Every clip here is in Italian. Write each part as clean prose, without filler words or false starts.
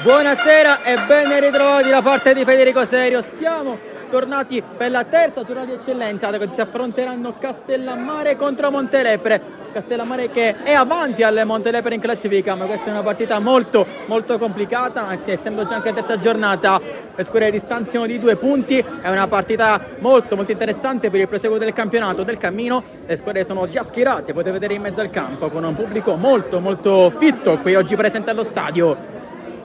Buonasera e ben ritrovati da parte di Federico Serio. Siamo tornati per la terza giornata di eccellenza dove si affronteranno Castellammare contro Montelepre. Castellammare che è avanti alle Montelepre in classifica, ma questa è una partita molto complicata, anzi essendo già anche terza giornata le squadre distanziano di 2 punti. È una partita molto interessante per il proseguo del campionato, del cammino. Le squadre sono già schierate, potete vedere in mezzo al campo con un pubblico molto fitto qui oggi presente allo stadio.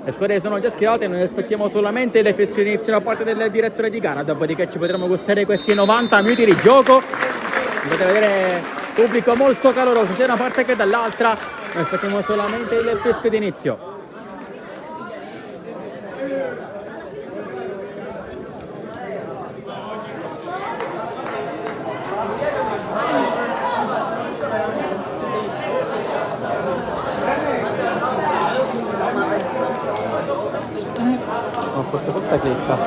Le squadre sono già schierate, noi aspettiamo solamente le fische di inizio da parte del direttore di gara, dopodiché ci potremo gustare questi 90 minuti di gioco. Potete vedere pubblico molto caloroso sia da una parte che dall'altra. Noi aspettiamo solamente il fischio di inizio. Porta chicca.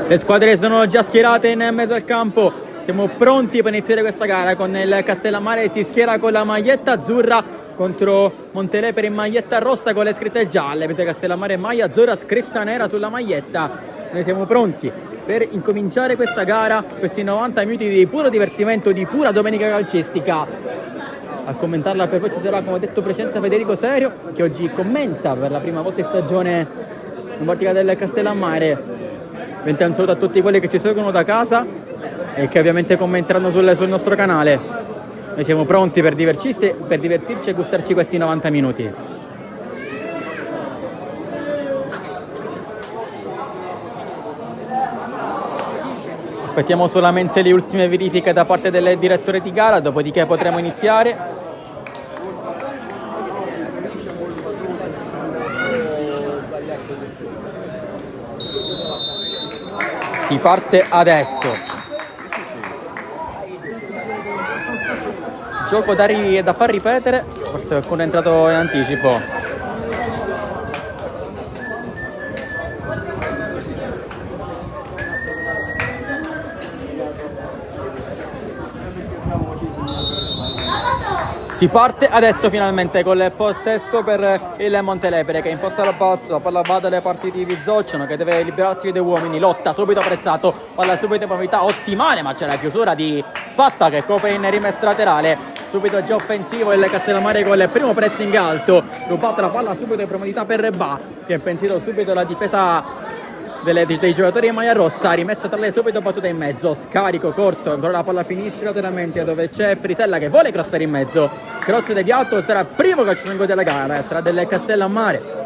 Le squadre sono già schierate in mezzo al campo. Siamo pronti per iniziare questa gara con il Castellammare si schiera con la maglietta azzurra contro Montelepre in maglietta rossa con le scritte gialle, mentre Castellammare maglia azzurra scritta nera sulla maglietta. Noi siamo pronti per incominciare questa gara, questi 90 minuti di puro divertimento, di pura domenica calcistica. A commentarla per voi ci sarà, come ho detto precedenza, Federico Serio, che oggi commenta per la prima volta in stagione in partita del Castellammare. Ovviamente un saluto a tutti quelli che ci seguono da casa e che ovviamente commenteranno sul nostro canale. Noi siamo pronti per divertirci e gustarci questi 90 minuti. Aspettiamo solamente le ultime verifiche da parte del direttore di gara, dopodiché potremo iniziare. Si parte adesso. Gioco da far ripetere, forse qualcuno è entrato in anticipo. Si parte adesso finalmente con il possesso per il Montelepre che imposta al basso, palla va dalle parti di Vizzocciano che deve liberarsi dei uomini, lotta subito pressato, palla subito in profondità ottimale, ma c'è la chiusura di Fatta che copre in rimessa laterale. Subito già offensivo il Castellammare con il primo pressing alto, rubata la palla subito in profondità per Rebà che ha impensito subito la difesa dei giocatori in maglia rossa, rimessa tra le subito battuta in mezzo, scarico corto, ancora la palla finisce lateralmente dove c'è Frisella che vuole crossare in mezzo, cross deviato, sarà il primo calcio d'angolo della gara, sarà del Castellammare.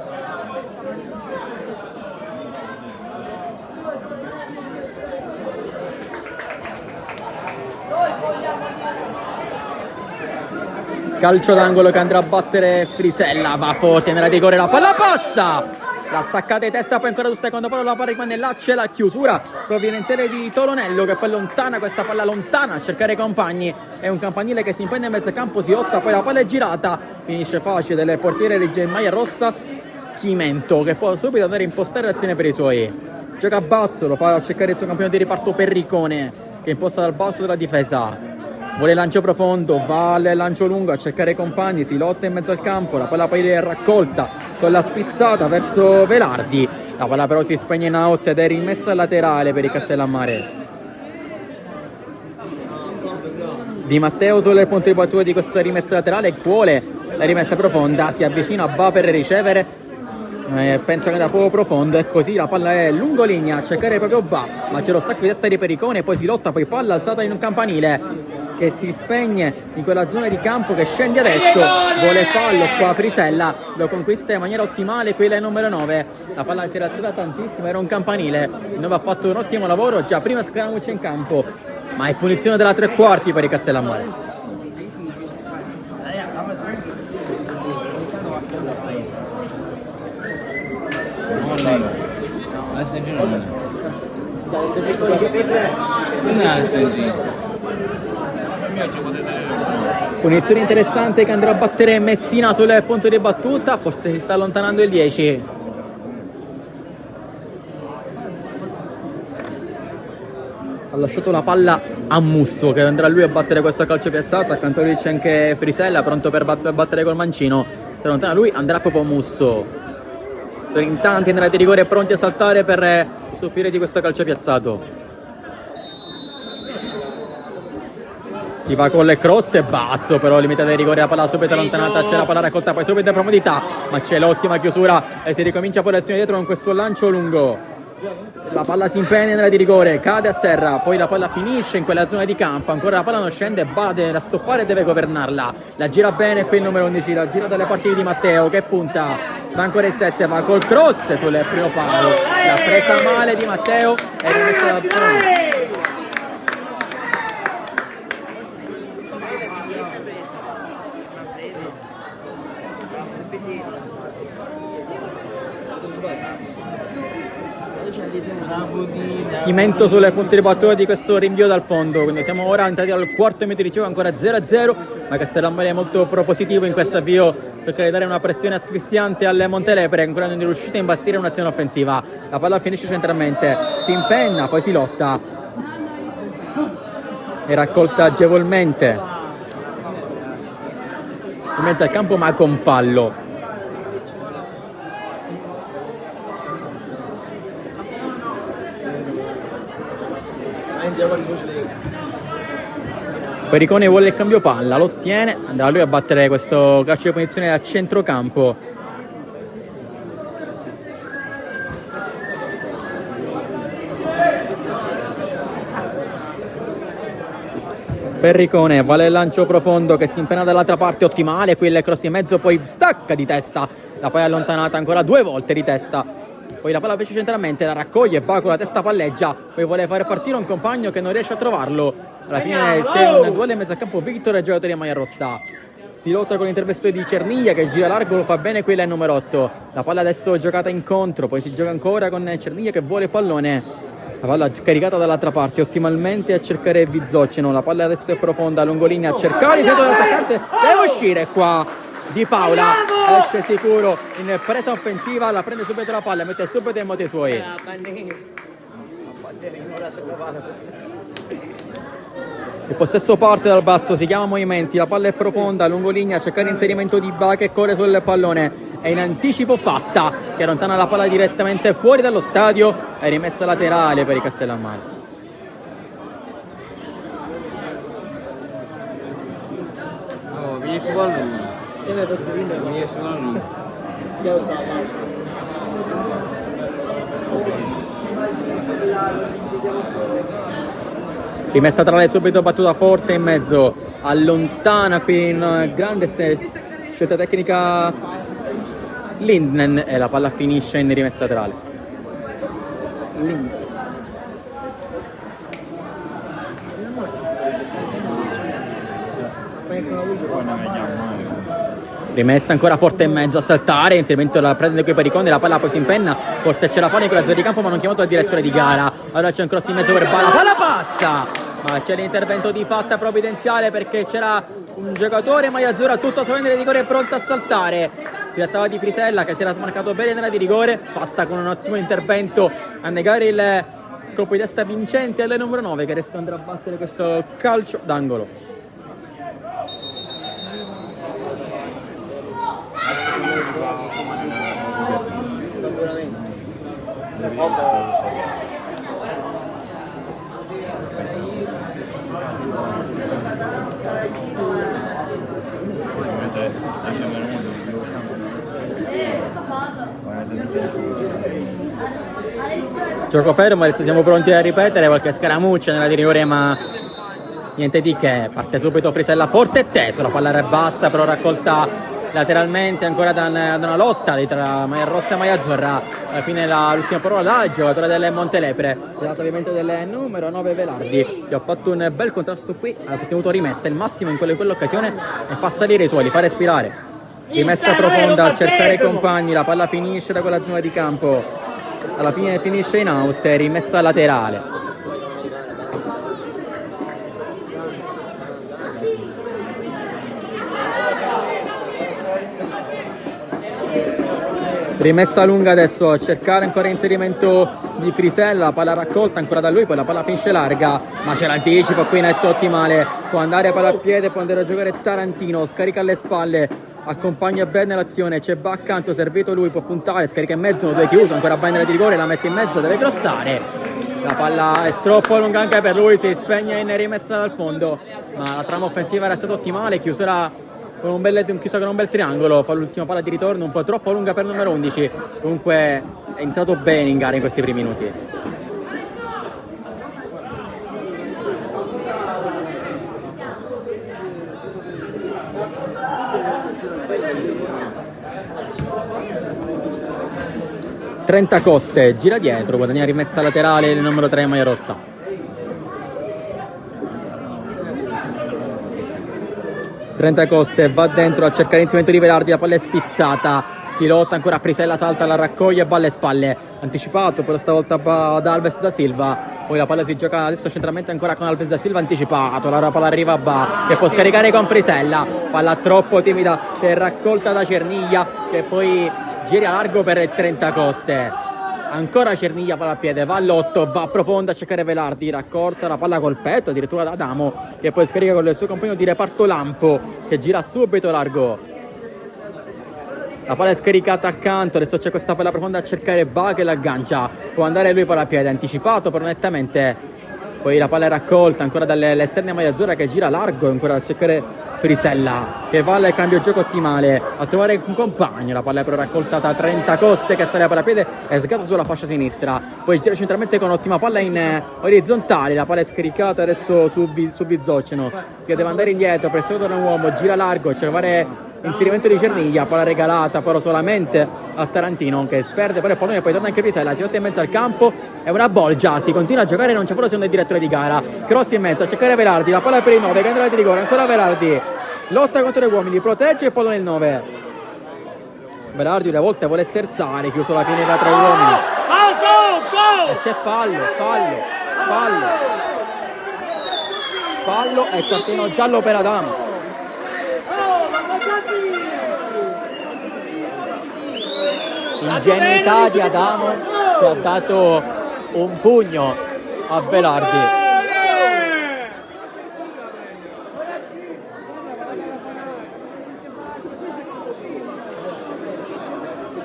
Calcio d'angolo che andrà a battere Frisella, va forte nella rigore, la palla passa! La staccata di testa, poi ancora sul secondo palo, la palla rimane là, c'è la chiusura provvidenziale di Tolonello che poi lontana questa palla lontana a cercare i compagni. È un campanile che si impegna in mezzo campo, si lotta, poi la palla è girata, finisce facile del portiere di maglia rossa Chimento che può subito andare a impostare l'azione per i suoi. Gioca a basso, lo fa a cercare il suo campione di riparto Perricone che imposta dal basso della difesa. Vuole lancio profondo, va al lancio lungo a cercare i compagni, si lotta in mezzo al campo, la palla poi è raccolta con la spizzata verso Velardi, la palla però si spegne in out ed è rimessa laterale per il Castellammare. Di Matteo sulle punte di battuta di questa rimessa laterale, vuole la rimessa profonda, si avvicina, va per ricevere, penso che da poco profondo e così la palla è lungolinea a cercare proprio Ba, ma c'è lo stacco di testa di Pericone, poi si lotta, poi palla alzata in un campanile che si spegne in quella zona di campo che scende adesso, vuole fallo qua Frisella, lo conquista in maniera ottimale quella è numero 9, la palla si era alzata tantissimo, era un campanile, il 9 ha fatto un ottimo lavoro, già prima Scaramucci in campo, ma è punizione della 3/4 per il Castellammare. Punizione interessante che andrà a battere Messina sul punto di battuta, forse si sta allontanando il 10. Ha lasciato la palla a Musso che andrà lui a battere questo calcio piazzato. Accanto a lui c'è anche Frisella pronto per battere col mancino. Si allontana lui, andrà proprio Musso. Sono in tanti nella di rigore pronti a saltare per soffrire di questo calcio piazzato. Si va con le cross e basso, però limitato di rigore, la palla subito allontanata, c'è la palla raccolta poi subito in profondità, ma c'è l'ottima chiusura e si ricomincia poi l'azione dietro con questo lancio lungo. La palla si impegna nella di rigore, cade a terra, poi la palla finisce in quella zona di campo, ancora la palla non scende, Bade da stoppare e deve governarla, la gira bene qui il numero 11, la gira dalle parti di Matteo che punta, va ancora il 7, va col cross sul primo palo, l'ha presa male di Matteo e rimessa da buono. Chimento sulle punte di battuta di questo rinvio dal fondo, quindi siamo ora entrati al quarto minuto di gioco, ancora 0-0, ma Castellammare è molto propositivo in questo avvio, cerca di dare una pressione asfissiante alle Montelepre, ancora non è riuscita a imbastire un'azione offensiva. La palla finisce centralmente, si impenna, poi si lotta e raccolta agevolmente in mezzo al campo ma con fallo. Pericone vuole il cambio palla, lo ottiene, andrà lui a battere questo calcio di punizione a centrocampo. Perricone vale il lancio profondo che si impenna dall'altra parte, ottimale, qui il cross in mezzo, poi stacca di testa, la palla è allontanata ancora 2 volte di testa. Poi la palla invece centralmente, la raccoglie, va con la testa palleggia, poi vuole fare partire un compagno che non riesce a trovarlo. Alla fine c'è un duello in mezzo a campo, Victor e giocatori a maglia rossa. Si lotta con l'intervento di Cerniglia che gira largo, lo fa bene, quella è il numero 8. La palla adesso è giocata in contro, poi si gioca ancora con Cerniglia che vuole il pallone. La palla caricata dall'altra parte, ottimalmente a cercare Bizzocchino. La palla adesso è profonda, lungolinea a cercare, il l'attaccante deve uscire qua. Di Paola esce sicuro in presa offensiva, la prende subito la palla, mette subito in moto i suoi. Il possesso parte dal basso, si chiama movimenti, la palla è profonda, lungolinea, cercare inserimento di Ba che corre sul pallone, è in anticipo Fatta che allontana la palla direttamente fuori dallo stadio, è rimessa laterale per i Castellammare. Oh, mi rimessa tra le subito, battuta forte in mezzo, allontana qui in grande scelta tecnica Lindnen e la palla finisce in rimessa laterale. Rimessa ancora forte in mezzo a saltare, inserimento la prende qui Pericone, la palla poi si impenna, forse c'è la Fani con la zona di campo ma non chiamato al direttore di gara. Allora c'è un cross in mezzo per Ba, la palla passa, ma c'è l'intervento di Fatta provvidenziale perché c'era un giocatore maglia azzurra tutto solamente di rigore pronto a saltare. Si trattava di Frisella che si era smarcato bene nella di rigore, Fatta con un ottimo intervento a negare il colpo di testa vincente alle numero 9 che adesso andrà a battere questo calcio d'angolo. Gioco fermo, adesso siamo pronti a ripetere qualche scaramuccia nella di rigore ma niente di che, parte subito Frisella forte e teso, la palla è bassa però raccolta lateralmente ancora da una lotta tra maglia rossa e maglia azzurra. Alla fine l'ultima parola da giocatore delle Montelepre, dato ovviamente del numero 9 Velardi, che ha fatto un bel contrasto qui, ha ottenuto rimessa il massimo in quell'occasione e fa salire i suoli, fa respirare. Rimessa profonda a cercare i compagni, la palla finisce da quella zona di campo, alla fine finisce in out, rimessa laterale. Rimessa lunga adesso, a cercare ancora inserimento di Frisella, la palla raccolta ancora da lui, poi la palla finisce larga, ma c'è l'anticipo qui netto ottimale, può andare palla al piede, può andare a giocare Tarantino, scarica alle spalle, accompagna bene l'azione, c'è Va accanto, servito lui, può puntare, scarica in mezzo, 1-2 chiuso, ancora Bender di rigore, la mette in mezzo, deve crossare, la palla è troppo lunga anche per lui, si spegne in rimessa dal fondo, ma la trama offensiva era stata ottimale, chiusura con un bel triangolo, poi l'ultima palla di ritorno un po' troppo lunga per numero 11, comunque è entrato bene in gara in questi primi minuti. Trentacoste, gira dietro, guadagna rimessa laterale il numero 3 maglia rossa. Trentacoste va dentro a cercare l'inserimento di Velardi, la palla è spizzata, si lotta ancora, Frisella salta, la raccoglie, balle e spalle, anticipato però stavolta da Alves da Silva, poi la palla si gioca adesso centralmente ancora con Alves da Silva, anticipato, la palla arriva a Ba che può scaricare con Frisella, palla troppo timida che è raccolta da Cerniglia che poi gira largo per Trentacoste. Ancora Cerniglia, palla a piede, va all'8, va profonda a cercare Velardi, raccolta la palla col petto addirittura da Adamo che poi scarica con il suo compagno di reparto Lampo che gira subito largo. La palla è scaricata accanto, adesso c'è questa palla profonda a cercare Ba che l'aggancia, può andare lui palla a piede, anticipato però nettamente, poi la palla è raccolta ancora dall'esterna maglia azzurra che gira largo ancora a cercare Frisella che va al cambio gioco ottimale a trovare un compagno, la palla è però raccolta da Trentacoste che sale per la piede e sgatta sulla fascia sinistra, poi gira centralmente con ottima palla in orizzontale, la palla è scaricata adesso su Bizzoceno che deve andare indietro, pressionato da un uomo, gira largo, cercare inserimento di Cerniglia, palla regalata però solamente a Tarantino che perde però il pallone e poi torna anche Frisella, si mette in mezzo al campo, è una bolgia, si continua a giocare, non c'è proprio secondo il direttore di gara, cross in mezzo a cercare Velardi, la palla per il 9 che andrà di rigore, ancora Velardi, lotta contro i uomini, protegge il pallone il 9, Velardi una volta vuole sterzare, chiuso la finira tra gli uomini e c'è fallo e cartellino giallo per Adamo. Ingenuità di Adamo che ha dato un pugno a Velardi.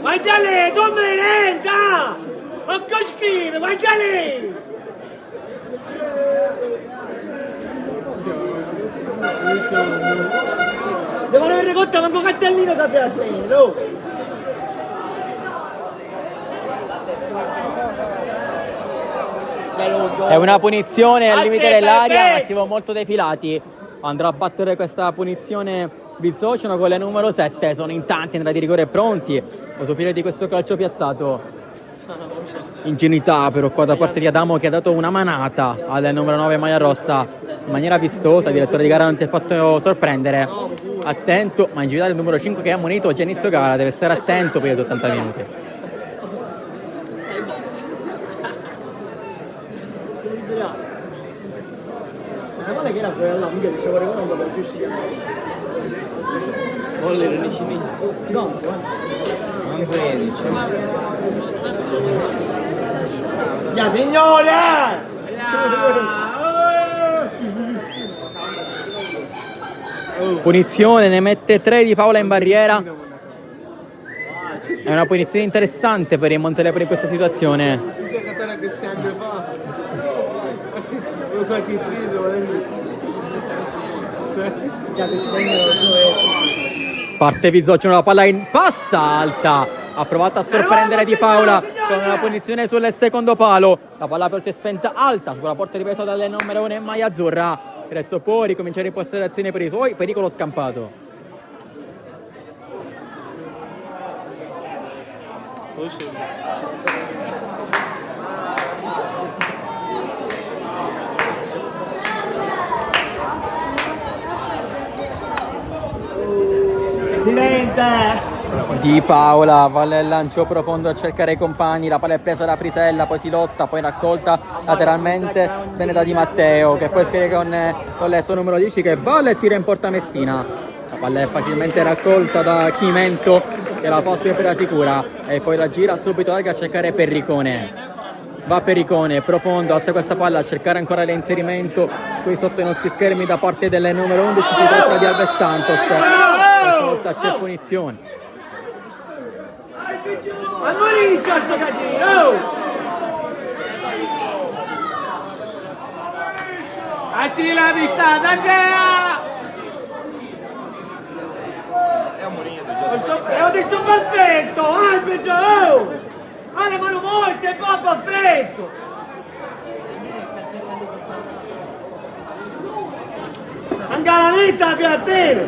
Guarda lì, tu me lenta! Ma che schifo, guarda lì! Devo avere conto manco cartellino sapeva bene, no? È una punizione al limite dell'aria, ma siamo molto defilati. Andrà a battere questa punizione Bizzoceno con le numero 7. Sono in tanti, andrà di rigore pronti a soffrire di questo calcio piazzato. Ingenuità però qua da parte di Adamo che ha dato una manata al numero 9 maglia rossa in maniera vistosa. Il direttore di gara non si è fatto sorprendere. Attento, ma in generale il numero 5 che è ammonito già inizio gara, deve stare attento per gli 80 minuti. Che era quella là, mica diceva che non va giusto. Volle non ci vedi. No, non vedi. Ya signore! Punizione, ne mette 3 di Paola in barriera. È una punizione interessante per il Montelepro in questa situazione. Parte Bizzoceno, la palla in passa alta, ha provato a sorprendere Di Paola con una punizione sul secondo palo, la palla però si è spenta alta sulla porta ripresa dalle numero 1 in maglia azzurra, adesso può ricominciare a impostare azione per i suoi, pericolo scampato. Presidente! Di Paola va al lancio profondo a cercare i compagni, la palla è presa da Frisella, poi si lotta, poi raccolta lateralmente bene da Di Matteo che poi scarica con il suo numero 10 che va e tira in porta Messina. La palla è facilmente raccolta da Chimento che la fa subito per la sicura e poi la gira subito larga a cercare Perricone. Va Perricone, profondo, alza questa palla a cercare ancora l'inserimento qui sotto i nostri schermi da parte delle numero 11, si tratta di Alves Santos. Questa volta c'è punizione. Ammonisca sto catino! Accila di Santa Andrea! È adesso perfetto, arbitro! Oh! Ha le mani molte, è proprio perfetto! Anche la netta la piattera!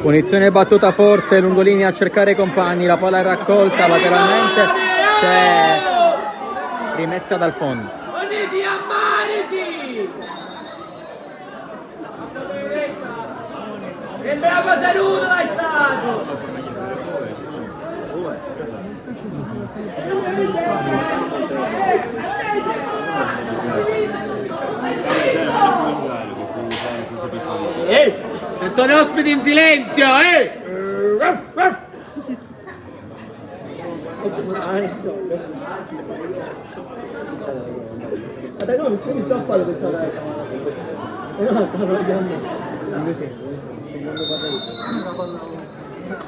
Punizione battuta forte, Lungolini a cercare i compagni, la palla è raccolta lateralmente, c'è rimessa dal fondo. Ammarisi, ammarisi! Che bravo saluto dai stato! Sentono ospiti in silenzio,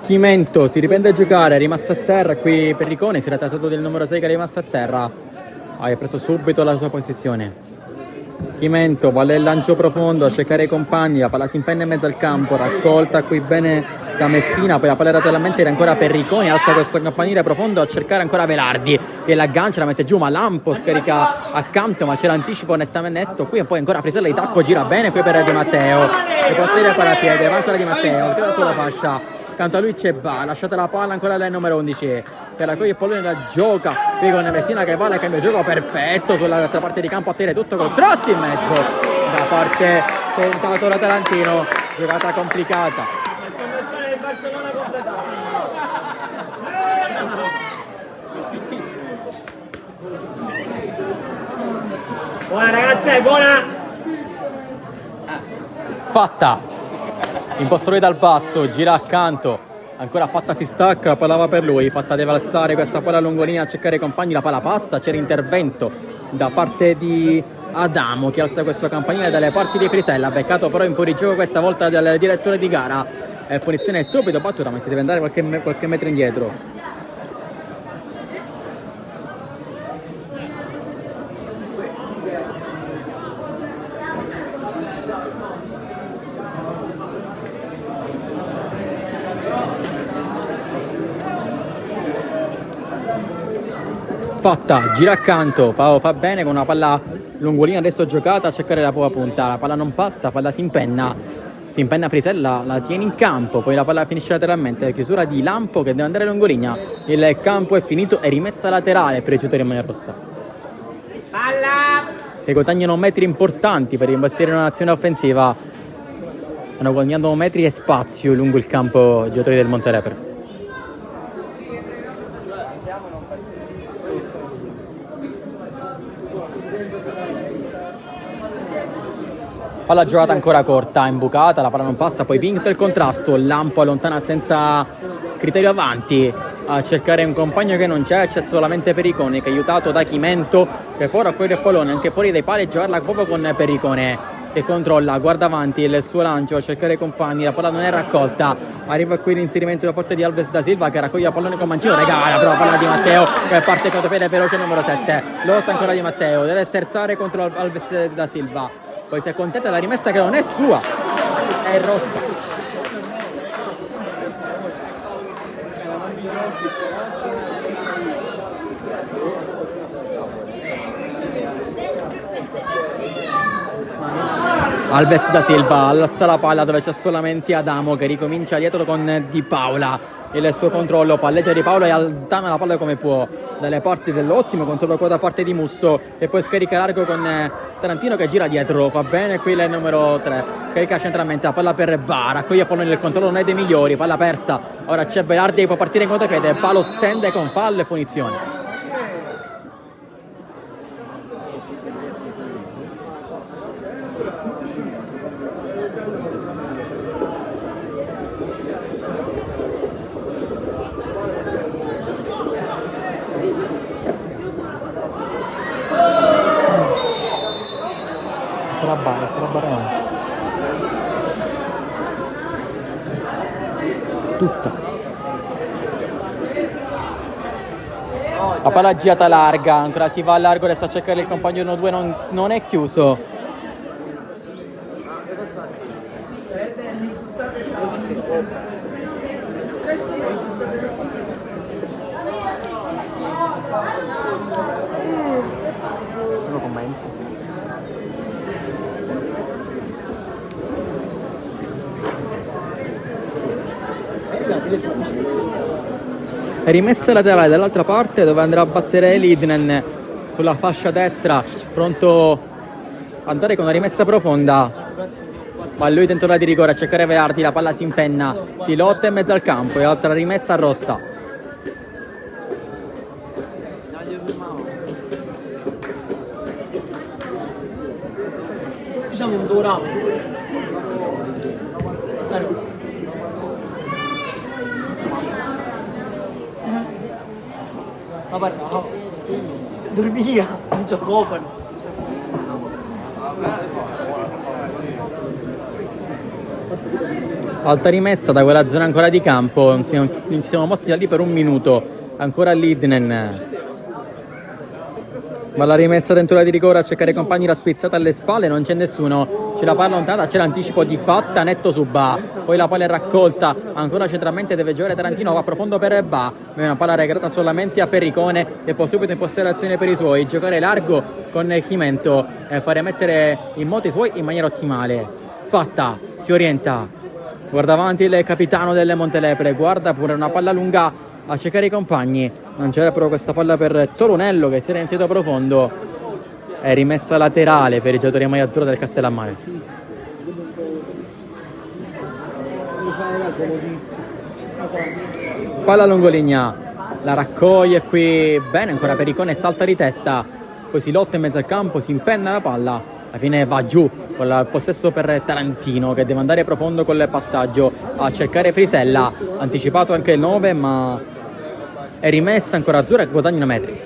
Chimento si riprende a giocare, è rimasto a terra qui Perricone, si era trattato del numero 6 che è rimasto a terra, ha preso subito la sua posizione. Chimento, vale il lancio profondo a cercare i compagni, la palla si impenna in mezzo al campo, raccolta qui bene da Messina, poi la palla lateralmente era ancora Perricone, alza questo campanile profondo a cercare ancora Velardi che l'aggancia, la mette giù, ma Lampo scarica accanto, ma c'è l'anticipo nettamente netto qui e poi ancora Frisella di tacco, gira bene qui per Di Matteo, e posteriore ancora a piede, va ancora Di Matteo, queda sulla fascia. Accanto a lui c'è Ba, lasciate la palla ancora lei numero 11 per la cui il pallone la gioca qui con Messina che va, cambio gioco perfetto sull'altra parte di campo a tenere tutto col cross in mezzo da parte tentato da Tarantino, giocata complicata. L'esclamazione del Barcellona completata. Buona ragazzi, buona! Fatta imposta lui dal basso, gira accanto, ancora Fatta si stacca, la palla va per lui, Fatta deve alzare questa palla a Lungolini a cercare i compagni, la palla passa, c'è l'intervento da parte di Adamo che alza questo campanile dalle parti di Frisella, beccato però in fuorigioco questa volta dal direttore di gara, punizione subito battuta ma si deve andare qualche metro indietro. Fatta, gira accanto, fa bene con una palla Lungolini adesso giocata a cercare la punta, la palla non passa, palla si impenna Frisella, la tiene in campo, poi la palla finisce lateralmente, chiusura di Lampo che deve andare Lungolini, il campo è finito e rimessa laterale per i giocatori in maglia rossa. Palla! Che guadagnano metri importanti per investire in un'azione offensiva, stanno guadagnando metri e spazio lungo il campo i giocatori del Montelepre. Palla giocata ancora corta, imbucata, la palla non passa, poi vinto il contrasto, Lampo allontana senza criterio avanti a cercare un compagno che non c'è solamente Perricone che è aiutato da Chimento che fuori a quello del pallone, anche fuori dai pali, giocarla proprio con Perricone che controlla, guarda avanti il suo lancio a cercare i compagni, la palla non è raccolta, arriva qui l'inserimento da parte di Alves da Silva che raccoglie il pallone con Mancino, regala però la palla di Matteo che parte contropiede veloce numero 7, lotta ancora di Matteo, deve sterzare contro Alves da Silva. Poi si accontenta della rimessa che non è sua, è rossa. Alves da Silva alza la palla dove c'è solamente Adamo che ricomincia dietro con Di Paola. Il suo controllo, palleggia Di Paola e allontana la palla come può dalle parti dell'ottimo controllo qua da parte di Musso e poi scarica largo con Tarantino che gira dietro, va bene qui il numero 3, scarica centralmente la palla per Bara, qui pallone il controllo non è dei migliori, palla persa, ora c'è Velardi che può partire in contropiede, palo stende con fallo e punizione. la barra avanti. Tutta. La palla girata larga, ancora si va a largo, adesso a cercare il compagno 1-2, non è chiuso. Non commento. Rimessa laterale dall'altra parte dove andrà a battere Lidnen sulla fascia destra, pronto ad andare con una rimessa profonda, ma lui tenta di rigore a cercare Velardi, la palla si impenna, si lotta in mezzo al campo e altra rimessa rossa. Diciamo un dorato. Ma guarda, dormia, non giocofano. Alta rimessa da quella zona ancora di campo, non ci siamo mossi da lì per un minuto, ancora Lidnen. Ma la rimessa dentro la di rigore a cercare i compagni, la spizzata alle spalle, non c'è nessuno, c'è la palla lontana, c'è l'anticipo di Fatta, netto su Ba, poi la palla è raccolta, ancora centralmente deve giocare Tarantino, va profondo per Ba, una palla regalata solamente a Perricone e poi subito in postazione per i suoi, giocare largo con Chimento e fare mettere in moto i suoi in maniera ottimale. Fatta, si orienta, guarda avanti il capitano delle Montelepre, guarda pure una palla lunga a cercare i compagni, non c'era però questa palla per Toronello che si era inserito profondo, è rimessa laterale per i giocatori a maglia azzurra del Castellammare. Palla lungolinea, la raccoglie qui bene, ancora Perricone salta di testa, poi si lotta in mezzo al campo, si impenna la palla, alla fine va giù con il possesso per Tarantino che deve andare profondo con il passaggio a cercare Frisella, anticipato anche il 9 ma è rimessa ancora azzurra e guadagna metri.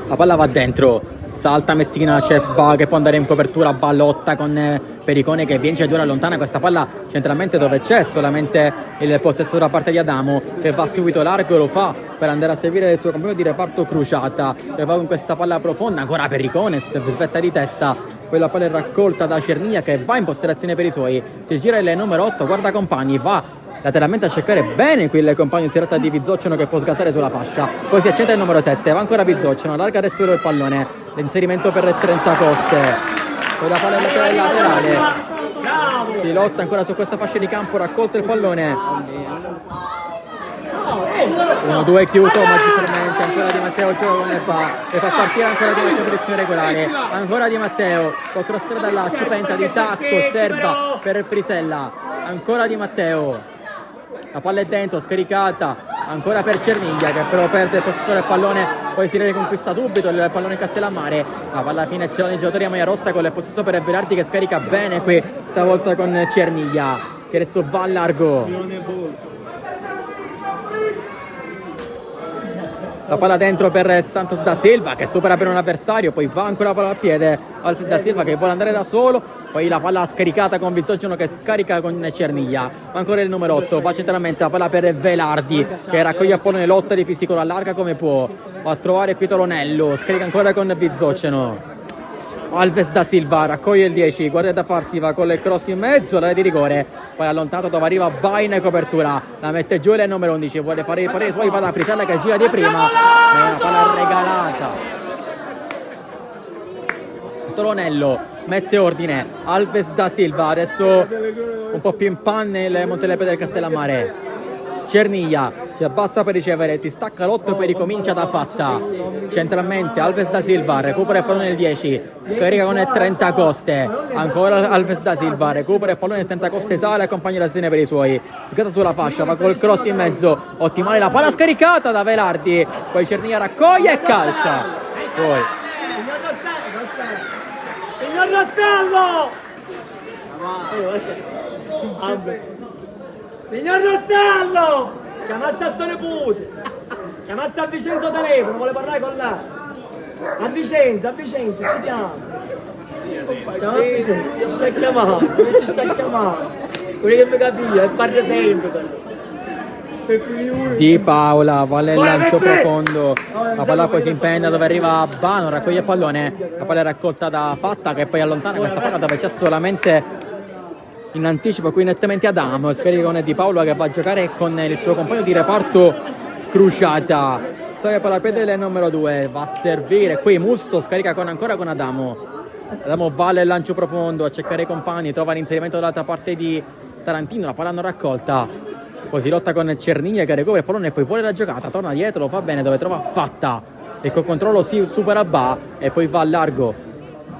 La palla va dentro, salta Messina, c'è Ba che può andare in copertura, Ba lotta con Perricone che vince dura lontana questa palla centralmente dove c'è solamente il possesso da parte di Adamo che va subito largo, lo fa per andare a servire il suo compagno di reparto Cruciata che va con questa palla profonda, ancora Perricone svetta di testa, poi la palla è raccolta da Cernia che va in postazione per i suoi, si gira il numero 8, guarda compagni, va lateralmente a cercare bene qui il compagno, si tratta di Bizzocciano che può sgasare sulla fascia, poi si accende il numero 7, va ancora Bizzocciano, allarga adesso il pallone, l'inserimento per 30 Coste, poi la palla è laterale, si lotta ancora su questa fascia di campo, raccolta il pallone, 1-2 chiuso maggiormente, ancora Di Matteo gioca con Fa e fa partire ancora Di Matteo posizione regolare, ancora Di Matteo, può crossare da là, ci pensa di tacco, serva per Frisella, ancora Di Matteo, la palla è dentro, scaricata, ancora per Cerniglia che però perde il possesso del pallone, poi si riconquista subito il pallone Castellammare, la palla alla fine c'erano i giocatori a maglia rossa con il possesso per Velardi che scarica bene qui, stavolta con Cerniglia che adesso va a largo. La palla dentro per Santos da Silva che supera per un avversario, poi va ancora la palla al piede Alfred da Silva che vuole andare da solo, poi la palla scaricata con Bizzocciano che scarica con Cerniglia, ancora il numero 8, va centralmente la palla per Velardi che raccoglie a pallone, lotta di fisico, la larga come può, va a trovare qui Toronello, scarica ancora con Bizzocciano, Alves da Silva raccoglie il 10, guarda da farsi, va con il cross in mezzo, l'area di rigore, poi allontanato dove arriva Bain copertura, la mette giù il numero 11, vuole fare poi va da Frisella che gira di prima, la palla regalata. Toronello mette ordine, Alves da Silva adesso un po' più in panne il Montelepre del Castellammare, Cerniglia si abbassa per ricevere, si stacca l'8 poi ricomincia da Fatta, centralmente Alves da Silva recupera il pallone nel 10, scarica con il 30 Coste, ancora Alves da Silva recupera il pallone nel 30 Coste, sale, accompagna l'azione per i suoi, scatta sulla fascia, va col cross in mezzo, ottimale la palla scaricata da Velardi, poi Cerniglia raccoglie e calcia, poi Signor Rossello! Signor Rossello! Chiama Stazione Pute! Chiamaste a Vicenza al telefono, vuole parlare con lei. A Vicenza, ci chiama. Chiama a Vicenza, ci sta chiamando, dove ci sta chiamando? Quelli che mi capisce, parla sempre. Di Paola, vale il lancio profondo, la palla poi si impenna dove arriva Bano, raccoglie il pallone, la palla è raccolta da Fatta che poi allontana questa palla dove c'è solamente in anticipo qui nettamente Adamo, scarica con Di Paola che va a giocare con il suo compagno di reparto Cruciata, storia per la pedele numero 2, va a servire qui Musso, scarica ancora con Adamo, vale il lancio profondo a cercare i compagni, trova l'inserimento dall'altra parte di Tarantino, la palla non raccolta. Poi si lotta con Cerniglia che recupera il pallone e poi vuole la giocata, torna dietro, lo fa bene dove trova Fatta e col controllo si supera Ba e poi va a largo.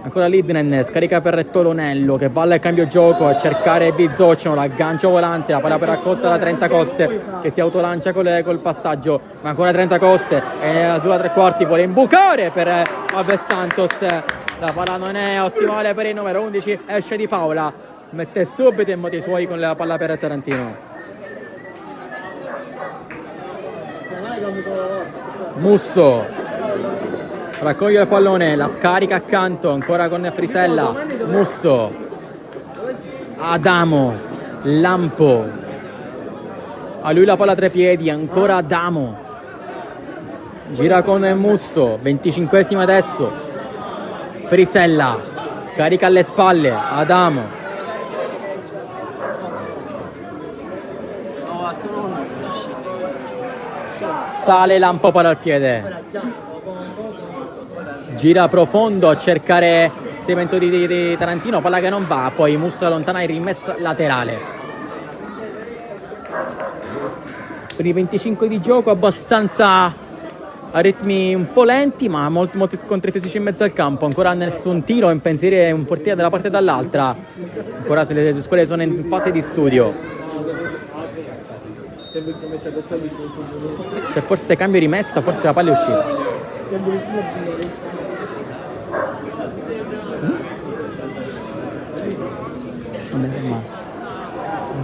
Ancora Lidnen, scarica per Tolonello che va al cambio gioco a cercare Bizzocino, l'aggancio volante, la palla per raccolta da 30 Coste che si autolancia col passaggio, ma ancora 30 Coste e sulla tre quarti vuole imbucare per Alves Santos, la palla non è ottimale per il numero 11, esce Di Paola, mette subito in modi suoi con la palla per Tarantino. Musso raccoglie il pallone, la scarica accanto ancora con Frisella, Musso, Adamo, Lampo, a lui la palla a tre piedi, ancora Adamo, gira con Musso, 25esimo adesso, Frisella, scarica alle spalle, Adamo, sale Lampo, palla al piede, gira profondo a cercare segmento di Tarantino, palla che non va, poi Musso allontana e rimessa laterale. Per i 25 di gioco abbastanza a ritmi un po' lenti, ma molti scontri fisici in mezzo al campo, ancora nessun tiro, in pensieri un portiere da una parte e dall'altra, ancora se le due squadre sono in fase di studio. Se forse cambio rimessa, forse la palla è uscita.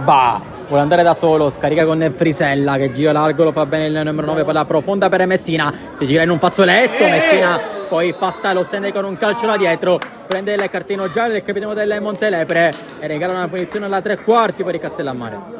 Bah, vuole andare da solo, scarica con Frisella che gira largo, lo fa bene il numero 9, palla profonda per Messina, si gira in un fazzoletto, Messina poi Fatta lo stende con un calcio da dietro, prende il cartino giallo del capitano del Montelepre e regala una punizione alla tre quarti per il Castellammare.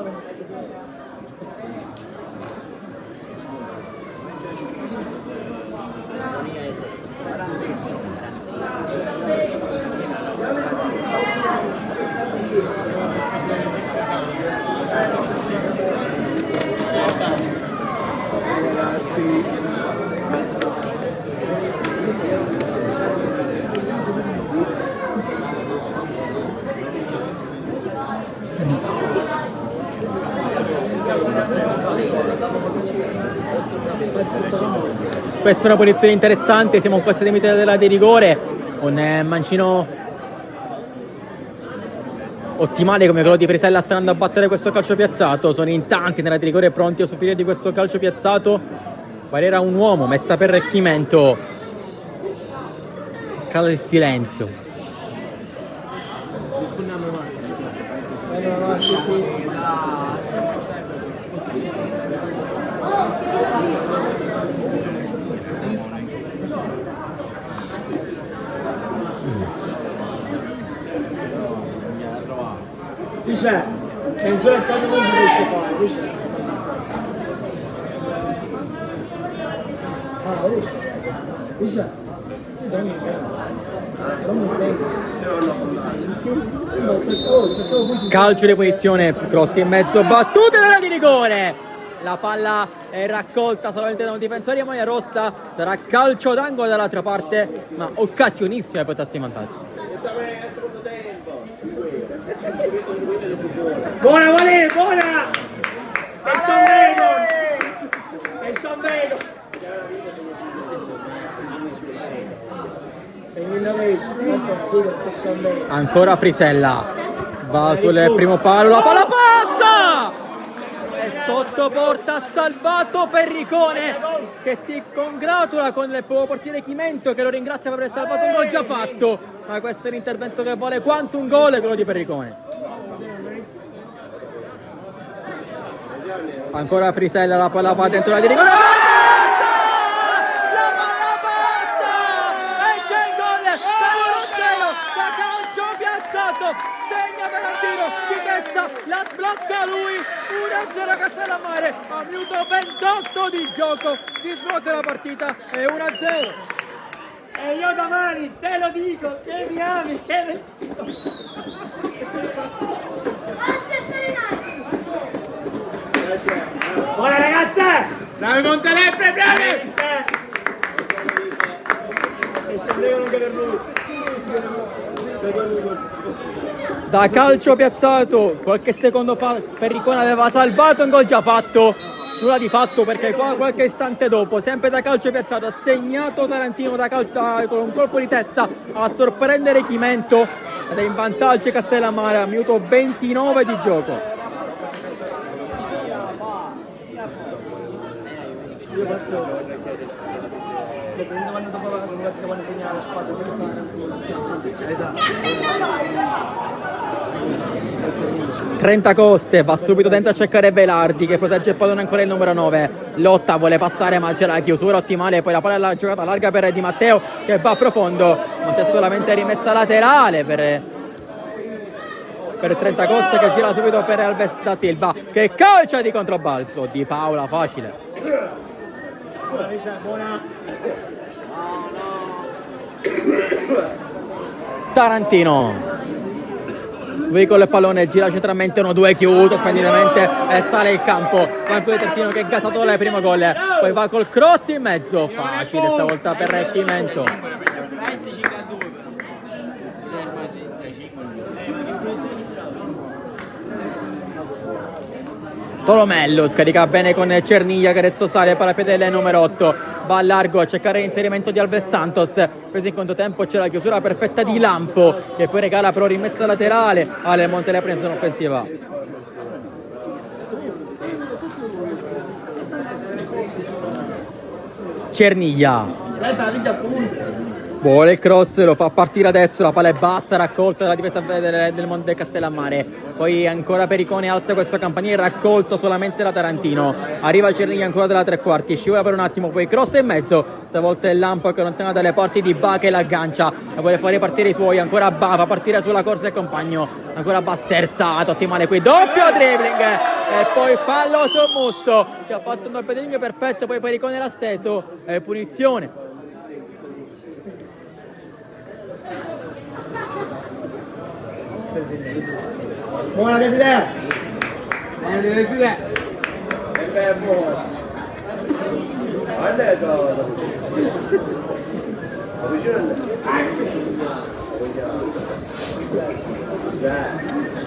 Questa è una posizione interessante, siamo in questa limite della di rigore, un mancino ottimale come quello di Frisella sta andando a battere questo calcio piazzato, sono in tanti nella di rigore pronti a soffrire di questo calcio piazzato, Barera un uomo, messa per Chimento, cala il silenzio. Dice, che in zona cambio non ci questo fare, dice. Dice. Calcio di punizione, cross in mezzo, battute della di rigore, la palla è raccolta solamente da un difensore a maglia rossa, sarà calcio d'angolo dall'altra parte, ma occasionissima per potersi in vantaggio. Buona Valè, buona! Sei sonnego! Ancora Frisella, va sul primo palo, la palla passa! E sotto porta ha salvato Perricone che si congratula con il portiere Chimento che lo ringrazia per aver salvato un gol già fatto, ma questo è l'intervento che vuole quanto un gol, quello di Perricone. Ancora Frisella, la palla va dentro la di rigore, 1-0 Castellammare, a minuto 28 di gioco, si sblocca la partita e 1-0. E io domani te lo dico, che mi ami, che ne dico. Buona ragazze! Bravo Monteleppe, bravi! Se scendevano anche per lui. Da calcio piazzato, qualche secondo fa Perricone aveva salvato un gol già fatto, nulla di fatto perché qua qualche istante dopo, sempre da calcio piazzato, ha segnato Tarantino con un colpo di testa a sorprendere Chimento ed è in vantaggio Castellammare a minuto 29 di gioco. Io faccio se ne vanno dopo quando segna la spada che fa 30 Coste, va subito dentro a cercare Velardi che protegge il pallone ancora il numero 9. Lotta, vuole passare ma c'è la chiusura ottimale, poi la palla alla giocata larga per Di Matteo che va profondo, ma c'è solamente rimessa laterale per 30 Coste che gira subito per Alves da Silva che calcia di controbalzo. Di Paola facile. buona. Tarantino lui con il pallone gira centralmente 1-2 chiuso splendidamente e sale il campo di terzino che è gasato il primo gol, poi va col cross in mezzo, facile stavolta per Chimento. Tolomello scarica bene con Cerniglia che adesso sale per la pedele numero 8, va a largo a cercare l'inserimento di Alves Santos, preso in controtempo c'è la chiusura perfetta di Lampo che poi regala però rimessa laterale alle Montelepre in zona offensiva. Cerniglia vuole il cross, lo fa partire adesso, la palla è bassa, raccolta dalla difesa del Castellammare, poi ancora Perricone alza questo campanile, raccolto solamente da Tarantino, arriva Cerniglia ancora dalla tre quarti, scivola per un attimo, poi cross in mezzo, stavolta è Lampo che allontana dalle parti di Ba che l'aggancia e vuole fare partire i suoi, ancora Ba, fa partire sulla corsa del compagno, ancora Ba sterzato, ottimale qui, doppio dribbling e poi fallo su Musso che ha fatto un doppio dribbling perfetto, poi Perricone l'ha steso, punizione. Buona Presidente! Buona Presidente!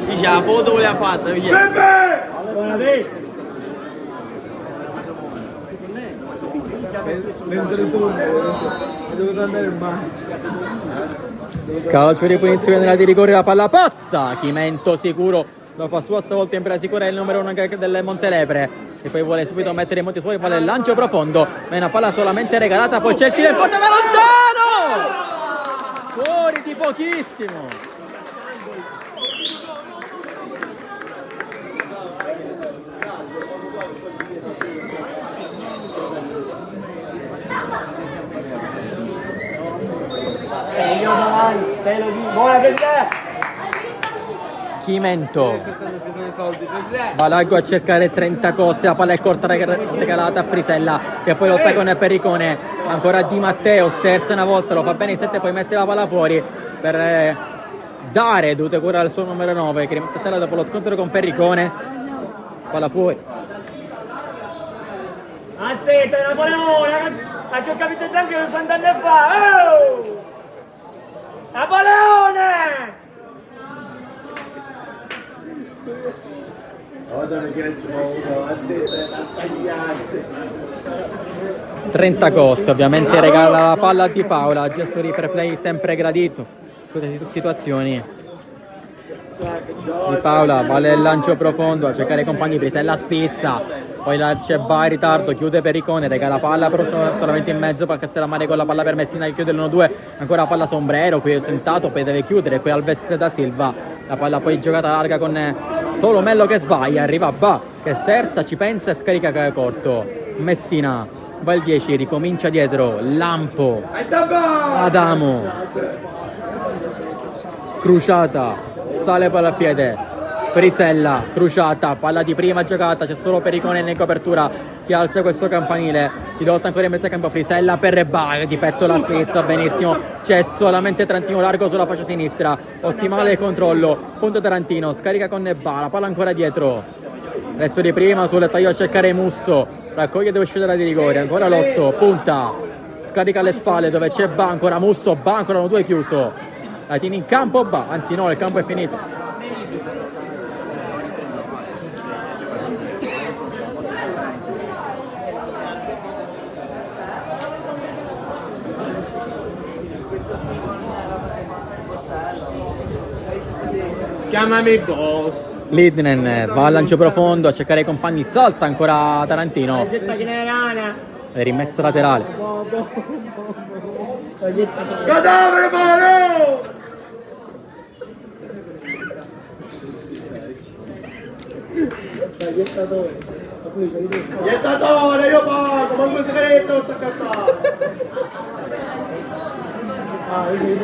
Dice la foto voleva fatta, Buona te! Calcio di punizione nella di rigore, la palla passa, Chimento sicuro, lo fa sua stavolta in presa sicura il numero 1 delle Montelepre e poi vuole subito mettere i monti suoi, vuole il lancio profondo, ma è una palla solamente regalata, poi c'è il tiro in porta da lontano! Fuori di pochissimo! Io davanti, te lo dico. Buona Presidente! Chimento va largo a cercare 30 Coste, la palla è corta regalata a Frisella che poi lotta con Perricone, ancora Di Matteo sterza una volta, lo fa bene in 7 poi mette la palla fuori per dare dovute cura al suo numero 9 che rimane a dopo lo scontro con Perricone, palla fuori. Aspetta Napoleone, ma che ho capito anche che non so andare fa! Oh! Napoleone! 30 Coste ovviamente regala la palla a Di Paola, gesto di fair play sempre gradito in queste situazioni. Di Paola vale il lancio profondo a cercare i compagni, Frisella spizza, poi c'è Ba in ritardo, chiude Perricone, regala palla però solamente in mezzo per Castellammare con la palla per Messina che chiude l'1-2, ancora palla Sombrero, qui è tentato, poi deve chiudere, poi Alves da Silva, la palla poi giocata larga con Tolomello che sbaglia, arriva Ba che sterza, ci pensa e scarica corto, Messina va il 10, ricomincia dietro, Lampo, Adamo, Cruciata, sale palla a piede, Frisella, Cruciata, palla di prima giocata, c'è solo Periconen in copertura che alza questo campanile, si lotta ancora in mezzo campo, Frisella per Rebag, di petto la spezza, benissimo, c'è solamente Tarantino largo sulla fascia sinistra, ottimale il controllo, punto Tarantino, scarica con Nebba, la palla ancora dietro, resto di prima sul taglio a cercare Musso, raccoglie dove uscire da di rigore, ancora Lotto, punta, scarica alle spalle dove c'è Ba, ancora Musso, Ba, ancora uno due chiuso, la tiene in campo Ba, anzi no, il campo è finito. Chiamami boss. Lidnen va al lancio profondo a cercare i compagni, salta ancora Tarantino e rimessa laterale. Cadavere mano! Iettatore, io pago, ma questo caretto non sta cattando.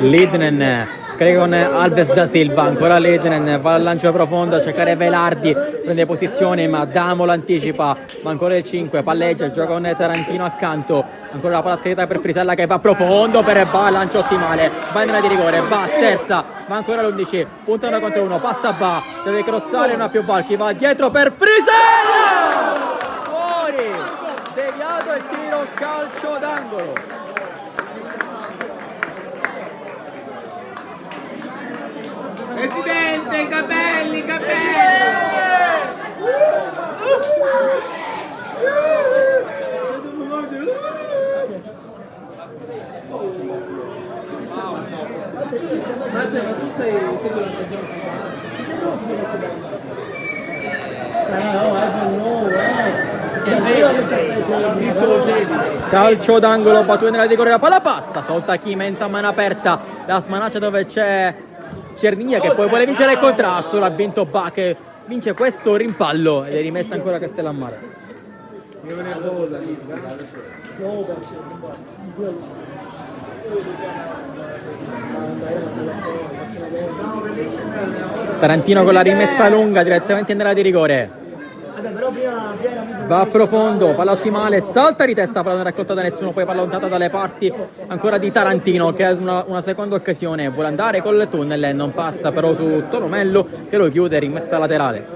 Lidnen scarica con Alves da Silva, ancora Lidnen va al lancio profondo a cercare Velardi, prende posizione ma Damo l'anticipa, ma ancora il 5, palleggia, gioca con Tarantino accanto, ancora la palla scaricata per Frisella che va profondo per Ba, lancio ottimale, va in area di rigore, Ba sterza, ma ancora l'11, punta 1 contro 1, passa Ba, deve crossare, una più Balchi, va dietro per Frisella! Fuori! Deviato il tiro, calcio d'angolo. Presidente, capelli, capelli! Calcio d'angolo, battuto nella rigore, la palla passa, solta Chimenta a mano aperta, la smanaccia dove c'è Cerninia che poi vuole vincere il contrasto, l'ha vinto Ba che vince questo rimpallo ed è rimessa ancora Castellammare. Tarantino con la rimessa lunga direttamente in area di rigore. Va a profondo, palla ottimale, salta di testa, palla non raccolta da nessuno, poi palla lontata dalle parti ancora di Tarantino che ha una seconda occasione, vuole andare col tunnel e non passa però su Tolomello che lo chiude, rimessa laterale.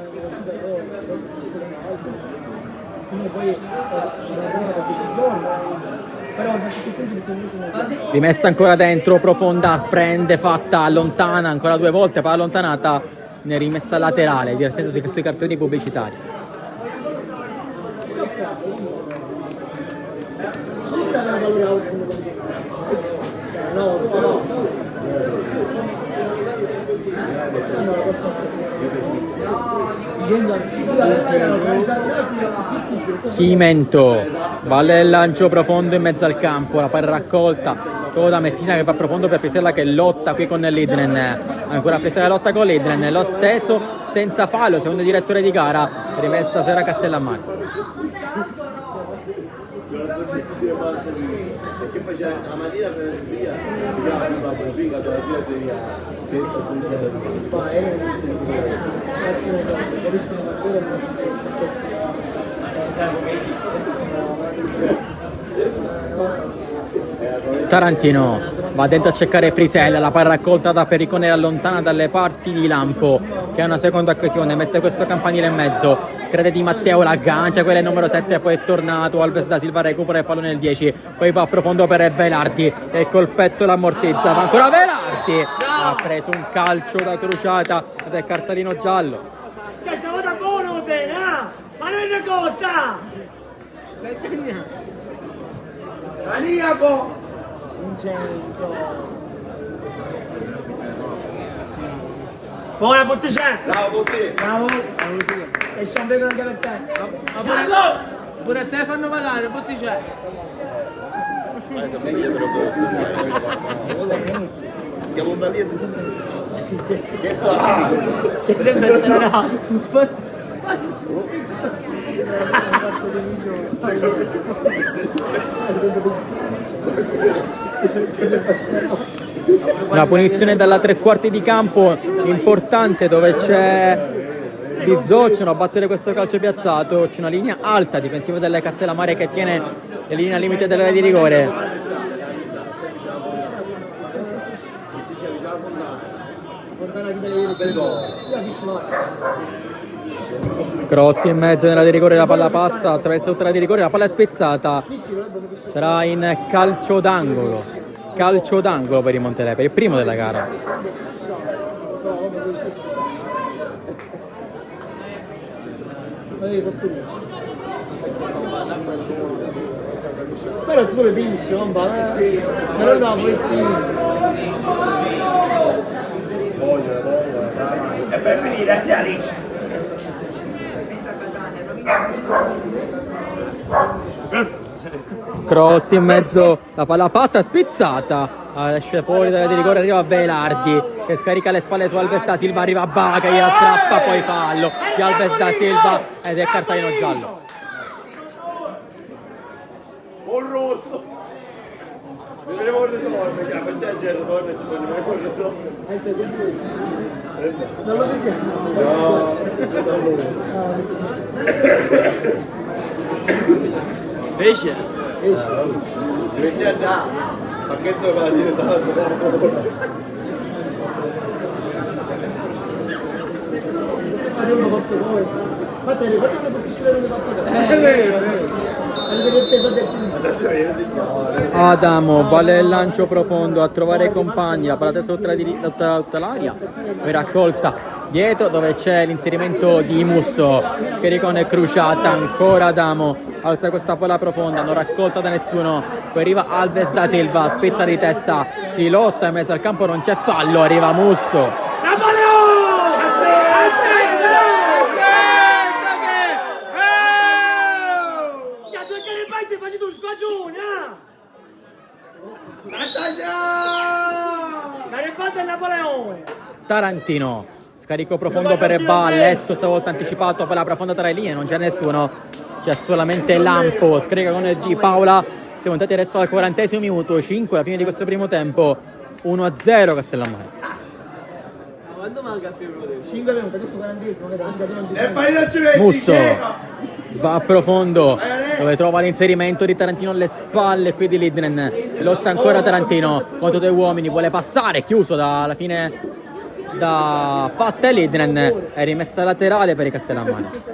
Rimessa ancora dentro, profonda, prende, fatta, allontana ancora due volte, palla allontanata, ne rimessa laterale, direttamente sui cartoni pubblicitari. Chimento, vale il lancio profondo in mezzo al campo, la palla raccolta, Coda Messina che va profondo per Frisella che lotta qui con Lidnen, ancora Frisella lotta con Lidnen, lo stesso senza fallo, secondo il direttore di gara, rimessa sera Castellammare. Perché poi c'è la mattina per via, Tarantino va dentro a cercare Frisella, la palla raccolta da Pericone allontana dalle parti di Lampo che ha una seconda occasione, mette questo campanile in mezzo, crede Di Matteo, l'aggancia, quella è il numero 7 e poi è tornato, Alves da Silva recupera il pallone nel 10, poi va a profondo per Velardi e il colpetto l'ammortizza, va ancora Velardi, ha preso un calcio da Cruciata ed è cartellino giallo. Che stavo da buono te, ma non è cotta! Maniaco! Vincenzo! Buona Botticè! Bravo Botti! Bravo! Stai sciogliendo anche per te! Pure a te fanno pagare, poi c'è. Ma se me chiedono andiamo da lì che so Che sembra ce l'ha! Una punizione dalla tre quarti di campo importante dove c'è Bizzocciano a battere questo calcio piazzato. C'è una linea alta difensiva del Castellammare che tiene la linea limite dell'area di rigore. Cross in mezzo nella di rigore, la palla passa attraverso tutta la di rigore, la palla è spezzata. Sarà in calcio d'angolo. Calcio d'angolo per il Montelepre, il primo della gara. Però tu sei benissimo, non va, ma non la polizia. E per venire agli Alice. Cross in mezzo, la palla passa spizzata. Esce fuori dalla di rigore, arriva Velardi che scarica le spalle su Alves da Silva, arriva Baca, gliela strappa, poi fallo di Alves da Silva ed è cartellino giallo. Un rosso. Mi vedevo il ritorno, perché per te c'è il ritorno e ci voglio vedere il ritorno. Non lo vedi? Pesce. Esce. Si vede già. Pacchetto va diventato Abbiamo fatto noi. Fratelli, quanto sono fatto solo le fatto? È vero, è vero. Il peso del punto. Adamo vale il lancio profondo a trovare i compagni, la palla tutta l'aria poi raccolta dietro dove c'è l'inserimento di Musso. Schericone cruciata, ancora Adamo alza questa palla profonda, non raccolta da nessuno, poi arriva Alves da Silva, spezza di testa, si lotta in mezzo al campo, non c'è fallo, arriva Musso. Tarantino, scarico profondo per Balletto, stavolta anticipato, poi la profonda tra le linee, non c'è nessuno, c'è solamente Lampo, scarica con Di Paola. Siamo andati adesso al 40° minuto, 5 alla fine di questo primo tempo, 1-0 Castellammare. Quando manca il 5 minuti, ha detto 40°, Musso va a profondo dove trova l'inserimento di Tarantino alle spalle qui di Lidnen, lotta ancora Tarantino contro due uomini, vuole passare, chiuso dalla fine da Fatta e Lidnen, è rimessa laterale per i Castellammare.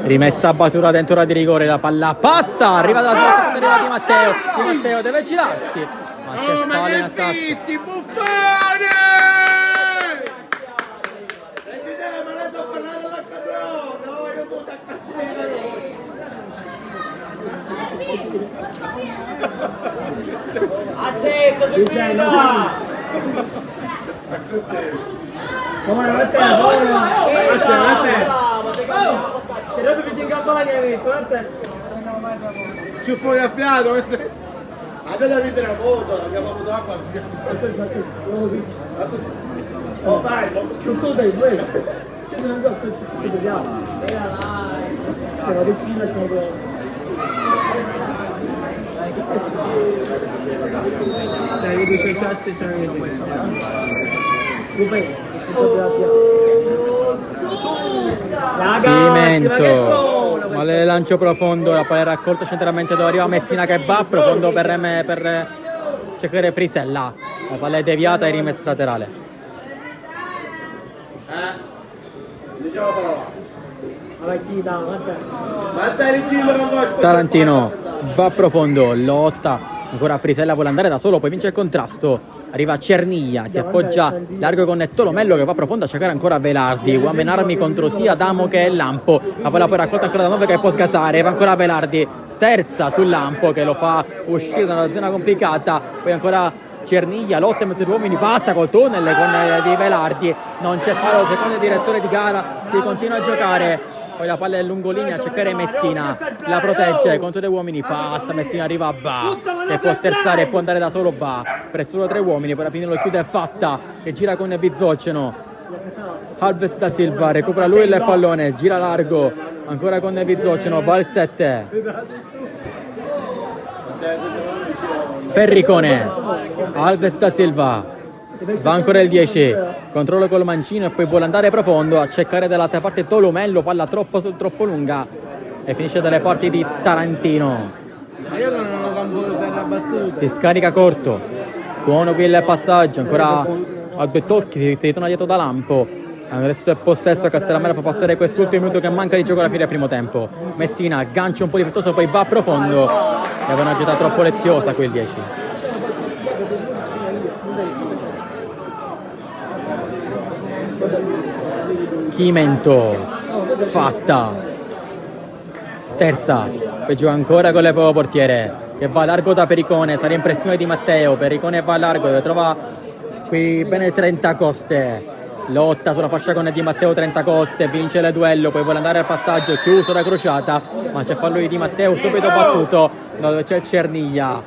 Rimessa a battuta dentro la di rigore, la palla passa, arriva dalla sua parte, arriva Di Matteo. Di Matteo deve girarsi, ma c'è fallo in attacco. ma lei sta parlando dell'accaduto. No, io sono da se proprio vedi in campagna, guarda. Ci fuori a fiato. Andate a vedere la foto, abbiamo avuto acqua. Oh, vai, Tutto dai due. Se non so questo vediamo. Che la decina sono Sai che dice Ciacci c'è questo. Pimento, vale lancio profondo, la palla è raccolta centralmente dove arriva Messina che va profondo per cercare Frisella, la palla è deviata e rimessa laterale. diciamo la parola. Vai, Tarantino va profondo, lotta, ancora Frisella vuole andare da solo, poi vince il contrasto. Arriva Cerniglia, si appoggia largo con Tolomello che va profondo a cercare ancora Velardi. Uomini in armi contro sia Adamo che Lampo. La palla poi raccolta ancora da 9 che può sgasare. Va ancora Velardi, sterza sul Lampo che lo fa uscire da una zona complicata. Poi ancora Cerniglia, lotta in mezzo agli uomini, passa col tunnel con di Velardi. Non c'è fallo, secondo il direttore di gara si continua a giocare. poi la palla è lungolinea a cercare Messina, la protegge contro 2 uomini, passa, Messina arriva a Ba, che può sterzare e può andare da solo Ba, per solo 3 uomini, poi alla fine lo chiude Fatta, che gira con Bizzoceno, Alves da Silva, recupera lui il pallone, gira largo, ancora con Bizzoceno, va al 7, Perricone, Alves da Silva, va ancora il 10, controllo col mancino e poi vuole andare profondo a cercare dall'altra parte Tolomello, palla troppo lunga e finisce dalle parti di Tarantino. Ma io non ho campo per la battuta. Si scarica corto, buono qui il passaggio, ancora a 2 tocchi, si ritorna dietro da Lampo. Adesso è possesso a Castellammare, fa passare quest'ultimo minuto che manca di gioco alla fine del primo tempo. Messina aggancia un po' difettoso, poi va profondo e aveva una giocata troppo leziosa quel 10. Chimento, Fatta, sterza, poi gioca ancora con le portiere che va largo da Pericone, sarà impressione di Matteo, Pericone va largo dove trova qui bene 30 Coste, lotta sulla fascia con Di Matteo, 30 Coste, vince il duello, poi vuole andare al passaggio, chiuso da Crociata, ma c'è fallo di Di Matteo subito battuto dove c'è Cerniglia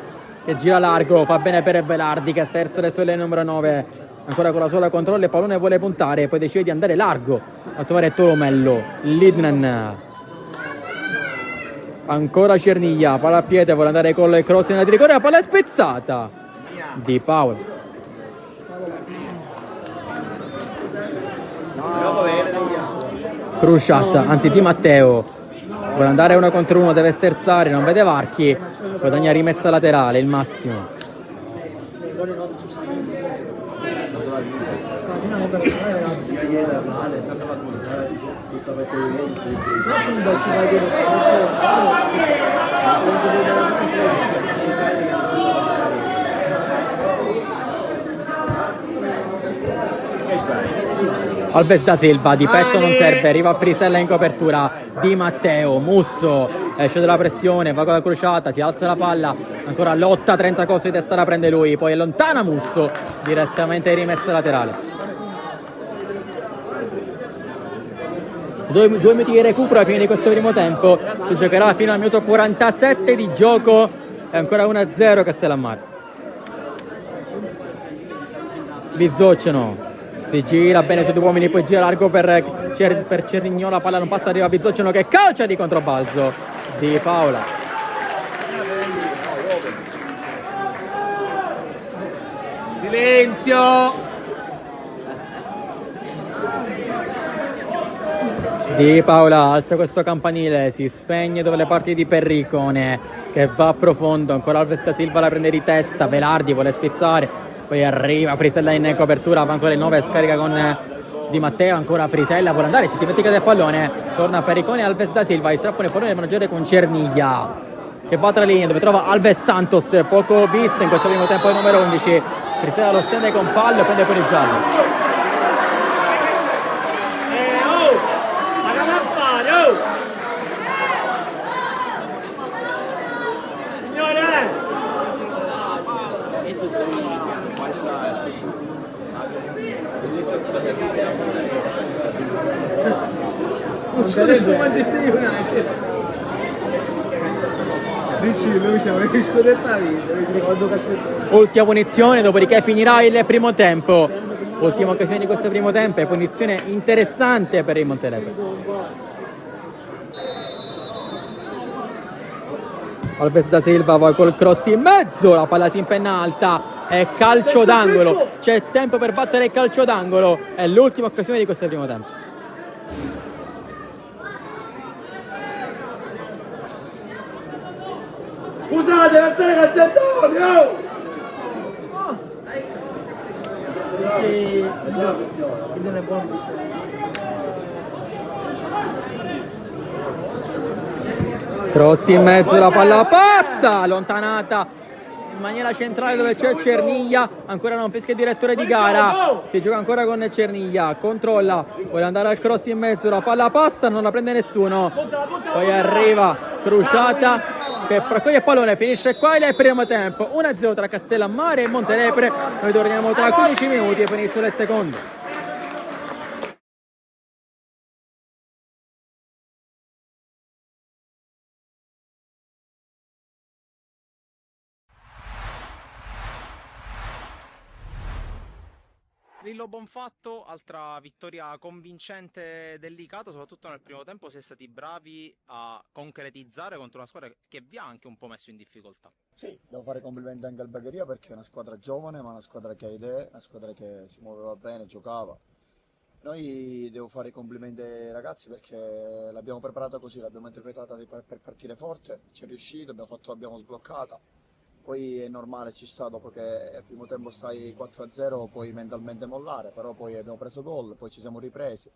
che gira largo, fa bene per Velardi che sterza le sole numero 9, ancora con la sola controllo, il pallone vuole puntare, poi decide di andare largo a trovare Tolomello, Lidnen, ancora Cerniglia, palla a piede, vuole andare con il cross in di rigore, la palla è spezzata Di Paolo. Crusciata, anzi Di Matteo vuole andare 1 contro 1, deve sterzare, non vede varchi, guadagna rimessa laterale, il massimo. Alves da Silva, di petto non serve, arriva Frisella in copertura, Di Matteo, Musso, esce dalla pressione, va con la crociata, si alza la palla, ancora lotta, 30 cose di testa la prende lui, poi allontana Musso, direttamente rimessa laterale. 2 minuti di recupero alla fine di questo primo tempo, si giocherà fino al minuto 47 di gioco e ancora 1-0 Castellammare. Bizzoceno si gira bene su 2 uomini, poi gira largo per Cernignò, la palla non passa, arriva Bizzoceno che calcia di controbalzo Di Paola. Silenzio! Di Paola alza questo campanile, si spegne dove le parti di Perricone che va a profondo, ancora Alves da Silva la prende di testa, Velardi vuole spizzare, poi arriva Frisella in copertura, va ancora il 9, scarica con Di Matteo, ancora Frisella vuole andare, si dimentica del pallone, torna Perricone, Alves da Silva, strappano il pallone per giocare con Cerniglia che va tra linee dove trova Alves Santos, poco visto in questo primo tempo il numero 11, Frisella lo stende con fallo e prende pure il giallo. Non c'ho detto Manchester United. Dici, lui c'è un scudetto a vita, Ultima punizione, dopodiché finirà il primo tempo. Ultima occasione di questo primo tempo e punizione interessante per il Montelepe. Alves da Silva va col cross in mezzo, la palla si impenna alta, è calcio d'angolo, c'è tempo per battere il calcio d'angolo, è l'ultima occasione di questo primo tempo. Scusate, alzate calzettoni, oh! Sì, non è buono. Cross in mezzo, la palla passa, allontanata in maniera centrale dove c'è Cerniglia, ancora non fischia il direttore di gara, si gioca ancora con Cerniglia, controlla, vuole andare al cross in mezzo, la palla passa, non la prende nessuno, poi arriva Crociata che raccoglie il pallone, finisce qua il primo tempo, 1-0 tra Castellammare e Montelepre, noi torniamo tra 15 minuti e poi inizio del secondo. Danilo Bonfatto, altra vittoria convincente del Licata, soprattutto nel primo tempo siete stati bravi a concretizzare contro una squadra che vi ha anche un po' messo in difficoltà. Sì, devo fare complimenti anche al Bagheria perché è una squadra giovane, ma una squadra che ha idee, una squadra che si muoveva bene, giocava. Noi devo fare i complimenti ai ragazzi perché l'abbiamo preparata così, l'abbiamo interpretata per partire forte, ci è riuscito, abbiamo sbloccata. Poi è normale, ci sta, dopo che al primo tempo stai 4-0 puoi mentalmente mollare, però poi abbiamo preso gol, poi ci siamo ripresi,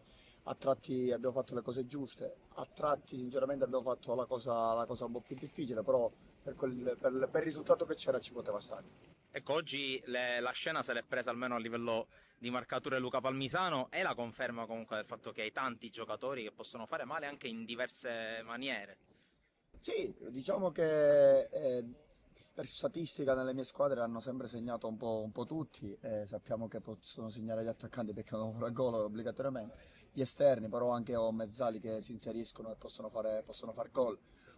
a tratti abbiamo fatto le cose giuste, a tratti sinceramente abbiamo fatto la cosa un po' più difficile, però per il risultato che c'era ci poteva stare. Ecco, oggi la scena se l'è presa almeno a livello di marcature Luca Palmisano e la conferma comunque del fatto che hai tanti giocatori che possono fare male anche in diverse maniere. Sì, diciamo che per statistica nelle mie squadre hanno sempre segnato un po' tutti, sappiamo che possono segnare gli attaccanti perché non fare gol obbligatoriamente, gli esterni però anche ho mezzali che si inseriscono e possono fare gol,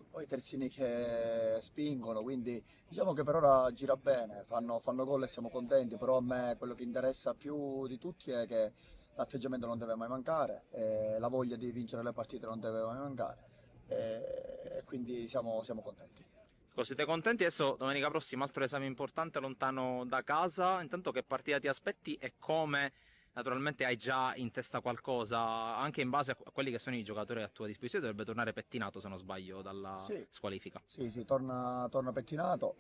poi i terzini che spingono, quindi diciamo che per ora gira bene, fanno gol e siamo contenti, però a me quello che interessa più di tutti è che l'atteggiamento non deve mai mancare, la voglia di vincere le partite non deve mai mancare, e quindi siamo contenti. Siete contenti? Adesso domenica prossima altro esame importante lontano da casa. Intanto che partita ti aspetti e come naturalmente hai già in testa qualcosa anche in base a quelli che sono i giocatori a tua disposizione? Dovrebbe tornare pettinato se non sbaglio dalla squalifica. Sì, torna pettinato,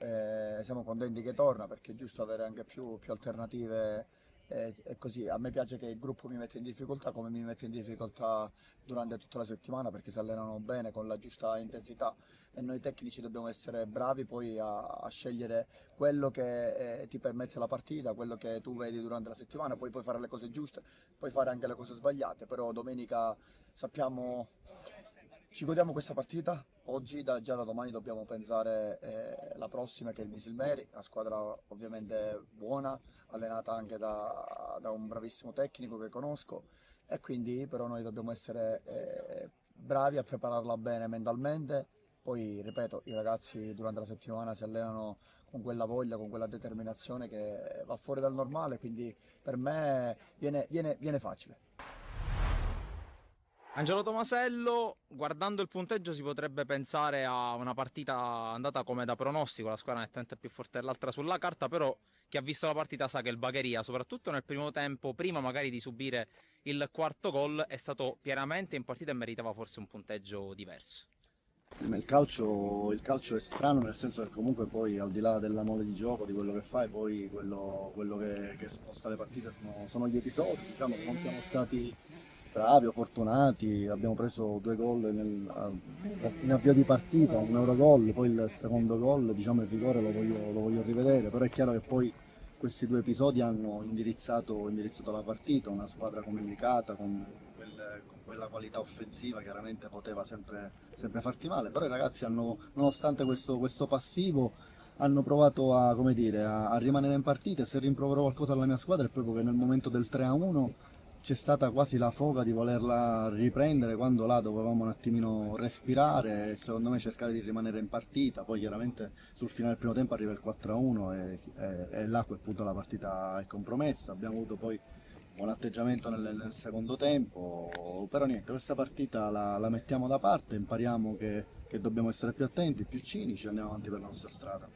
siamo contenti che torna perché è giusto avere anche più alternative. E così a me piace che il gruppo mi mette in difficoltà come mi mette in difficoltà durante tutta la settimana perché si allenano bene con la giusta intensità e noi tecnici dobbiamo essere bravi poi a scegliere quello che ti permette la partita, quello che tu vedi durante la settimana, poi puoi fare le cose giuste, puoi fare anche le cose sbagliate, però domenica sappiamo, ci godiamo questa partita, oggi già da domani dobbiamo pensare la prossima che è il Misilmeri, una squadra ovviamente buona, allenata anche da un bravissimo tecnico che conosco e quindi però noi dobbiamo essere bravi a prepararla bene mentalmente, poi ripeto i ragazzi durante la settimana si allenano con quella voglia, con quella determinazione che va fuori dal normale, quindi per me viene facile. Angelo Tomasello, guardando il punteggio si potrebbe pensare a una partita andata come da pronostico, la squadra nettamente più forte dell'altra sulla carta, però chi ha visto la partita sa che il Bagheria, soprattutto nel primo tempo, prima magari di subire il quarto gol, è stato pienamente in partita e meritava forse un punteggio diverso. Il calcio è strano nel senso che comunque poi al di là della mole di gioco, di quello che fai, poi quello che sposta le partite sono gli episodi, diciamo che non siamo stati bravi o fortunati, abbiamo preso 2 gol in avvio di partita, un Eurogol, poi il secondo gol, diciamo il rigore lo voglio rivedere, però è chiaro che poi questi 2 episodi hanno indirizzato la partita, una squadra come il Licata con quella qualità offensiva chiaramente poteva sempre farti male, però i ragazzi nonostante questo passivo hanno provato a rimanere in partita e se rimprovero qualcosa alla mia squadra è proprio che nel momento del 3-1 c'è stata quasi la foga di volerla riprendere quando là dovevamo un attimino respirare e secondo me cercare di rimanere in partita, poi chiaramente sul finale del primo tempo arriva il 4-1 e là a quel punto la partita è compromessa, abbiamo avuto poi buon atteggiamento nel secondo tempo, però niente, questa partita la mettiamo da parte, impariamo che dobbiamo essere più attenti, più cinici e andiamo avanti per la nostra strada.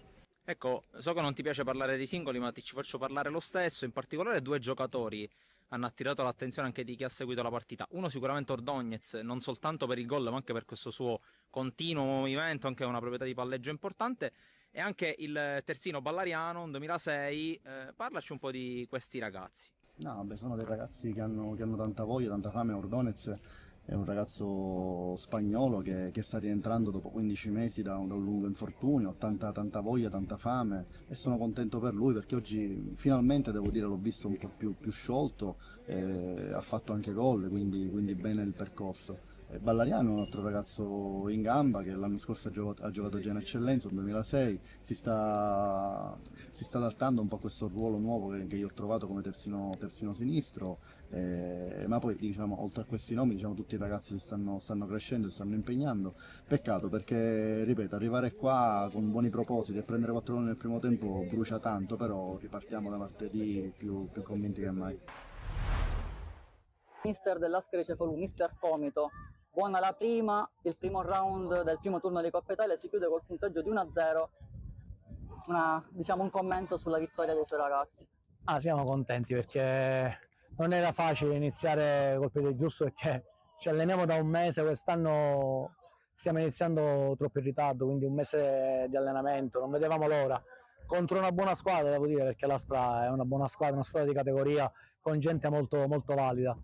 Ecco, so che non ti piace parlare dei singoli, ma ci faccio parlare lo stesso, in particolare 2 giocatori hanno attirato l'attenzione anche di chi ha seguito la partita. Uno sicuramente Ordóñez, non soltanto per il gol ma anche per questo suo continuo movimento, anche una proprietà di palleggio importante, e anche il terzino Ballariano, un 2006. Parlaci un po' di questi ragazzi. No, sono dei ragazzi che hanno tanta voglia, tanta fame. Ordóñez è un ragazzo spagnolo che sta rientrando dopo 15 mesi da un lungo infortunio, ha tanta voglia, tanta fame e sono contento per lui perché oggi finalmente devo dire l'ho visto un po' più sciolto, ha fatto anche gol, quindi bene il percorso. Ballariano è un altro ragazzo in gamba che l'anno scorso ha giocato già in eccellenza, nel 2006, si sta adattando un po' a questo ruolo nuovo che io ho trovato come terzino sinistro, ma poi diciamo oltre a questi nomi diciamo tutti i ragazzi stanno crescendo, si stanno impegnando, peccato perché ripeto arrivare qua con buoni propositi e prendere 4 gol nel primo tempo brucia tanto, però ripartiamo da martedì più convinti che mai. Mister dell'Ascari Cefalù, mister Comito. Buona la prima, il primo round del primo turno di Coppa Italia si chiude col punteggio di 1-0. Un commento sulla vittoria dei suoi ragazzi. Siamo contenti perché non era facile iniziare col piede giusto, perché ci alleniamo da un mese, quest'anno stiamo iniziando troppo in ritardo, quindi un mese di allenamento, non vedevamo l'ora. Contro una buona squadra, devo dire, perché l'Aspra è una buona squadra, una squadra di categoria con gente molto, molto valida.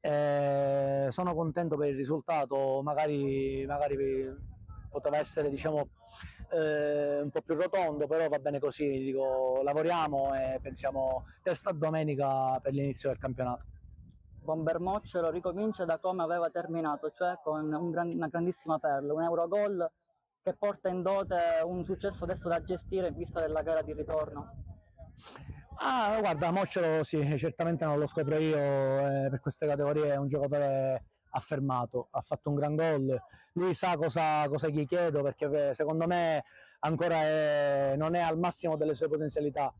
Sono contento per il risultato, magari poteva essere un po' più rotondo, però va bene così, dico, lavoriamo e pensiamo testa domenica per l'inizio del campionato. Bomber Moccero ricomincia da come aveva terminato, cioè con una grandissima perla, un Eurogol che porta in dote un successo adesso da gestire in vista della gara di ritorno. Guarda, Moccero sì, certamente non lo scopro io, per queste categorie è un giocatore affermato, ha fatto un gran gol, lui sa cosa gli chiedo, perché secondo me ancora non è al massimo delle sue potenzialità,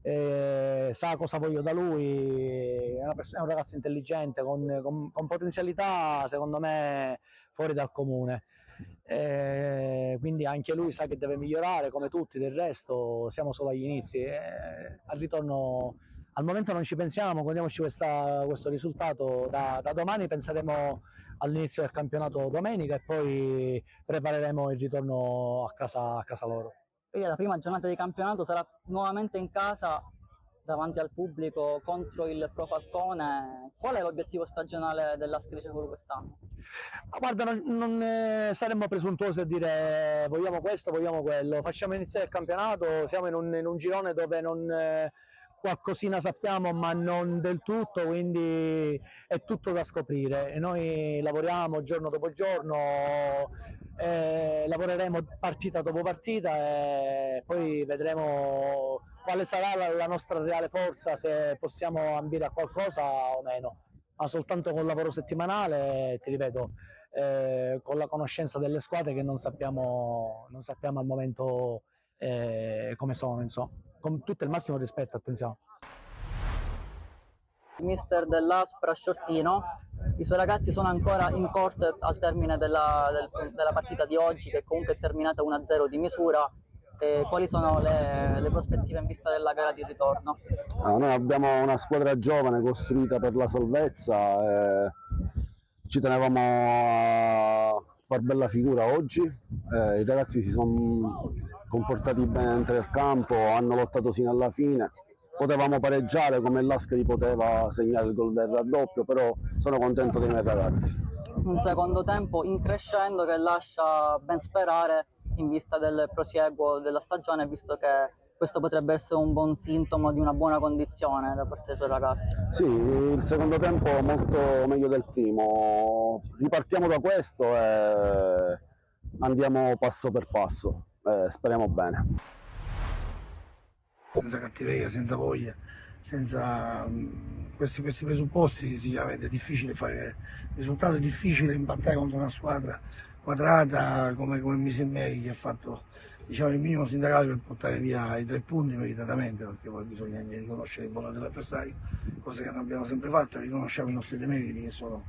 sa cosa voglio da lui, è un ragazzo intelligente, con potenzialità secondo me fuori dal comune. Quindi anche lui sa che deve migliorare come tutti, del resto siamo solo agli inizi, al ritorno al momento non ci pensiamo, godiamoci questo risultato. Da domani penseremo all'inizio del campionato domenica e poi prepareremo il ritorno a casa loro. Quindi la prima giornata di campionato sarà nuovamente in casa davanti al pubblico contro il Pro Falcone. Qual è l'obiettivo stagionale dell'Ascari Cefalù quest'anno? Guarda, non saremmo presuntuosi a dire vogliamo questo, vogliamo quello. Facciamo iniziare il campionato, siamo in un girone dove qualcosina sappiamo ma non del tutto, quindi è tutto da scoprire e noi lavoriamo giorno dopo giorno, lavoreremo partita dopo partita e poi vedremo quale sarà la nostra reale forza, se possiamo ambire a qualcosa o meno, ma soltanto col lavoro settimanale, ti ripeto, con la conoscenza delle squadre che non sappiamo al momento come sono, insomma, con tutto il massimo rispetto, attenzione. Il mister dell'Aspra Sciortino, i suoi ragazzi sono ancora in corsa al termine della partita di oggi, che comunque è terminata 1-0 di misura. Quali sono le prospettive in vista della gara di ritorno? Noi abbiamo una squadra giovane costruita per la salvezza, ci tenevamo a far bella figura oggi, i ragazzi si sono comportati bene dentro il campo, hanno lottato fino alla fine, potevamo pareggiare come l'Ascari poteva segnare il gol del raddoppio, però sono contento dei miei ragazzi. Un secondo tempo in crescendo che lascia ben sperare in vista del prosieguo della stagione, visto che questo potrebbe essere un buon sintomo di una buona condizione da parte dei suoi ragazzi. Sì, il secondo tempo molto meglio del primo, ripartiamo da questo e andiamo passo per passo, speriamo bene. Senza cattiveria, senza voglia, senza questi presupposti sicuramente è difficile fare risultato, è difficile impattare contro una squadra quadrata come Misilmeri, che ha fatto il minimo sindacale per portare via i 3 punti meritatamente, perché poi bisogna riconoscere il valore dell'avversario, cosa che non abbiamo sempre fatto, riconosciamo i nostri demeriti che sono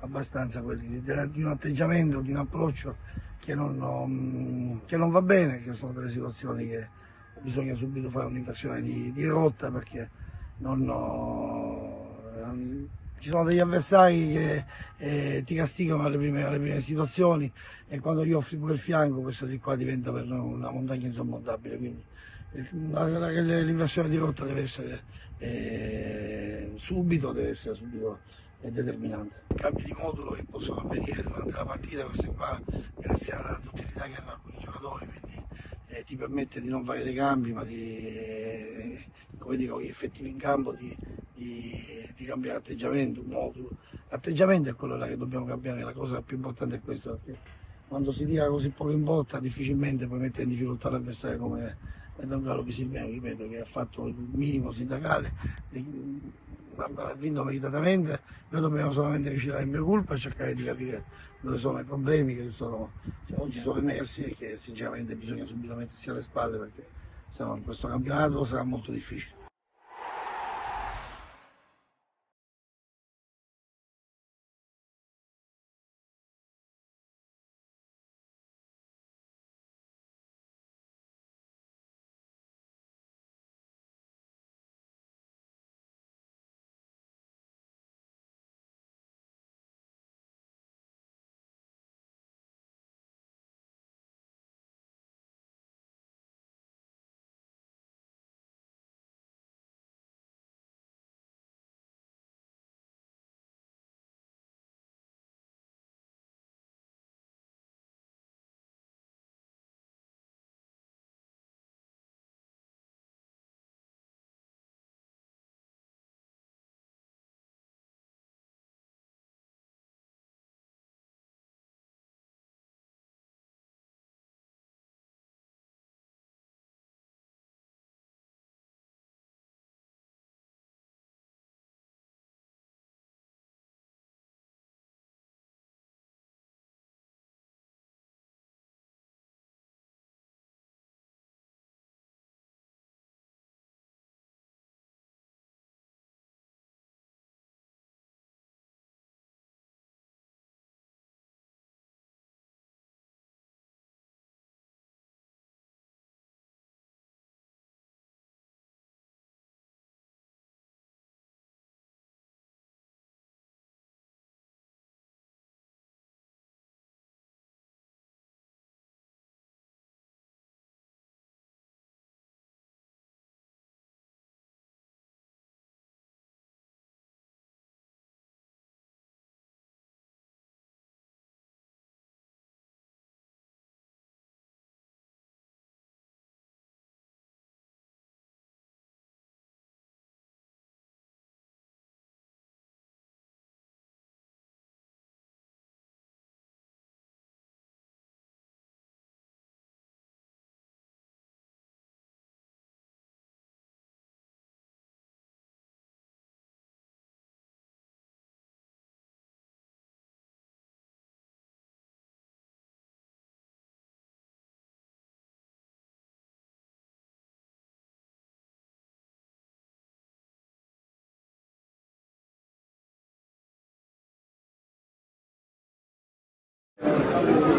abbastanza quelli di un atteggiamento, di un approccio che non va bene, che sono delle situazioni che bisogna subito fare un'inversione di rotta, perché ci sono degli avversari che ti castigano alle prime situazioni, e quando gli offri pure il fianco, questo di qua diventa per noi una montagna insormontabile, quindi l'inversione di rotta deve essere subito determinante. Cambi di modulo che possono avvenire durante la partita, queste qua, grazie alla duttilità che hanno alcuni giocatori, quindi ti permette di non fare dei cambi, ma di, come dico, gli effettivi in campo di cambiare atteggiamento, un modulo. L'atteggiamento è quello là che dobbiamo cambiare, la cosa più importante è questa, perché quando si tira così poco in porta difficilmente puoi mettere in difficoltà l'avversario come Don Carlo Pisilmeri, ripeto, che ha fatto il minimo sindacale, ha vinto meritatamente. Noi dobbiamo solamente recitare in mia colpa e cercare di capire dove sono i problemi che oggi sono emersi e che sinceramente bisogna subito mettersi alle spalle, perché sennò in questo campionato sarà molto difficile.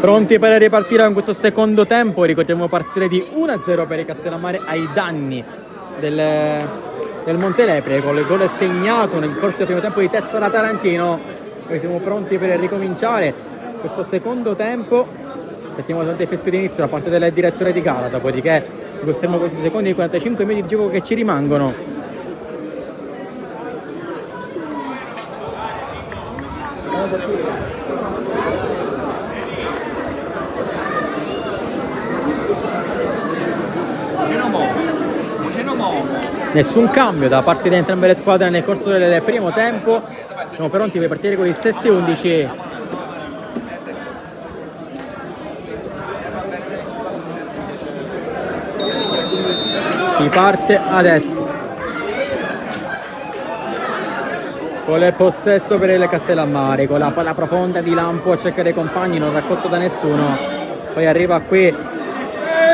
Pronti per ripartire con questo secondo tempo, ricordiamo parziale di 1-0 per il Castellammare ai danni del Montelepre, con il gol segnato nel corso del primo tempo di testa da Tarantino. Noi siamo pronti per ricominciare questo secondo tempo. Aspettiamo solamente il fischio di inizio da parte del direttore di gara, dopodiché gusteremo questi secondi di 45 minuti di gioco che ci rimangono. Nessun cambio da parte di entrambe le squadre nel corso del primo tempo. Siamo pronti per partire con gli stessi 11. Si parte adesso con il possesso per il Castellammare, con la palla profonda di Lampo a cercare i compagni, non raccolto da nessuno. Poi arriva qui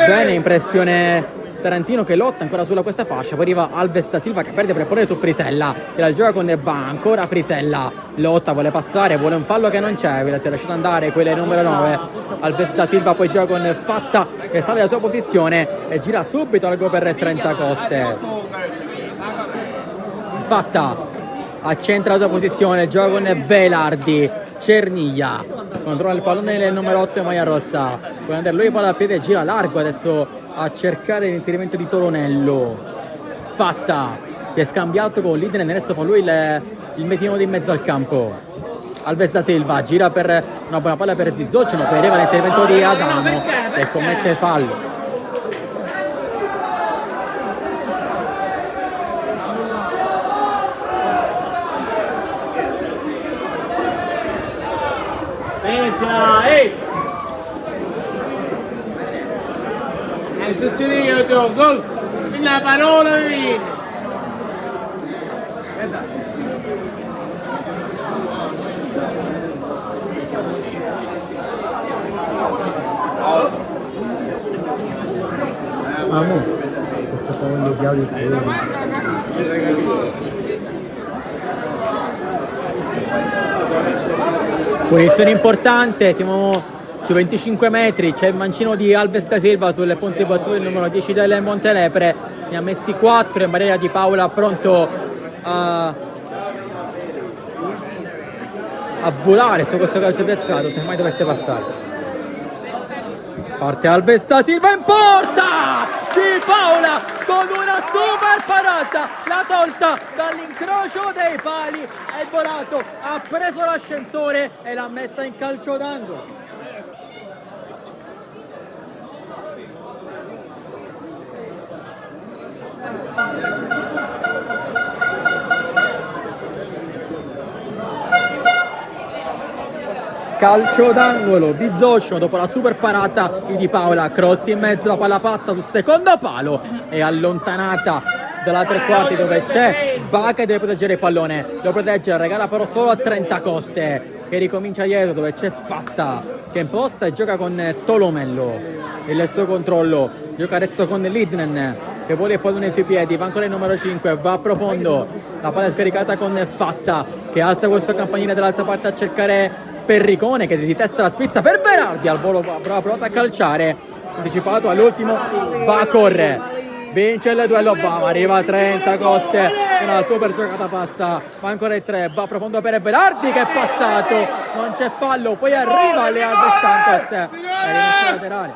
bene in pressione Tarantino che lotta ancora sulla questa fascia, poi arriva Alves da Silva che perde per porre su Frisella, che la gioca con Ebba, ancora Frisella, lotta, vuole passare, vuole un fallo che non c'è, si è lasciato andare, quella è il numero 9, Alves da Silva poi gioca con Fatta che sale dalla sua posizione e gira subito al gol per 30 Coste. Fatta accentra la sua posizione, gioca con Velardi, Cerniglia, controlla il pallone nel numero 8 Maglia Rossa, può andare lui palla a piede, gira largo adesso a cercare l'inserimento di Toronello. Fatta, si è scambiato con Lidnen, adesso fa lui il metino di mezzo al campo. Alves da Silva gira per una buona palla per Zizzocino, poi arriva l'inserimento di Adamo che commette fallo. Succede io ti ho gol, la parola mi viene. Punizione importante, siamo su 25 metri, c'è il mancino di Alves da Silva sulle ponte battute, il numero 10 del Montelepre, ne ha messi 4 in barriera di Paola, pronto a volare su questo calcio piazzato se mai dovesse passare. Parte Alves da Silva in porta! Di Paola con una super parata, l'ha tolta dall'incrocio dei pali, è volato, ha preso l'ascensore e l'ha messa in calcio d'angolo. Calcio d'angolo, Bizzoscio dopo la super parata di Paola, cross in mezzo, la palla passa sul secondo palo e allontanata dalla tre quarti dove c'è Vaca che deve proteggere il pallone, lo protegge, regala però solo a 30 Coste che ricomincia dietro dove c'è Fatta che imposta e gioca con Tolomello, il suo controllo, gioca adesso con Lidnen che vuole il pallone sui piedi, va ancora il numero 5, va a profondo, la palla è scaricata con Fatta che alza questo campanile dall'altra parte a cercare Perricone che di testa la spizza per Berardi al volo, provato a calciare, anticipato all'ultimo, va a correre, vince il duello, arriva a 30 Coste, una super giocata passa, va ancora il 3, va a profondo per Berardi che è passato, non c'è fallo, poi arriva le Alves Santos, è rimessa laterale.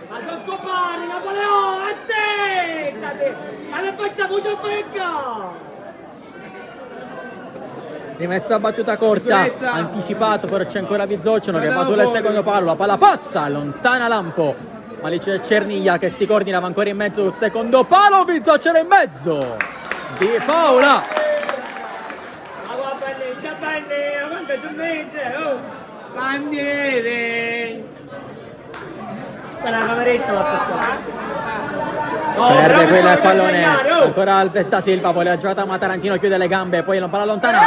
Ma sono compari, Napoleone, azzeccate! Ma le facciamo frecca! Rimessa battuta corta, anticipato, però c'è ancora Bizzocino che va sul secondo palo, la palla passa, allontana Lampo, ma lì c'è Cerniglia che si coordina, va ancora in mezzo sul secondo palo, Bizzocino in mezzo, Di Paola. Sarà la cameretta la perde quella il pallone, ancora Alves da Silva, poi la giocata ma Tarantino chiude le gambe, poi la palla allontanata,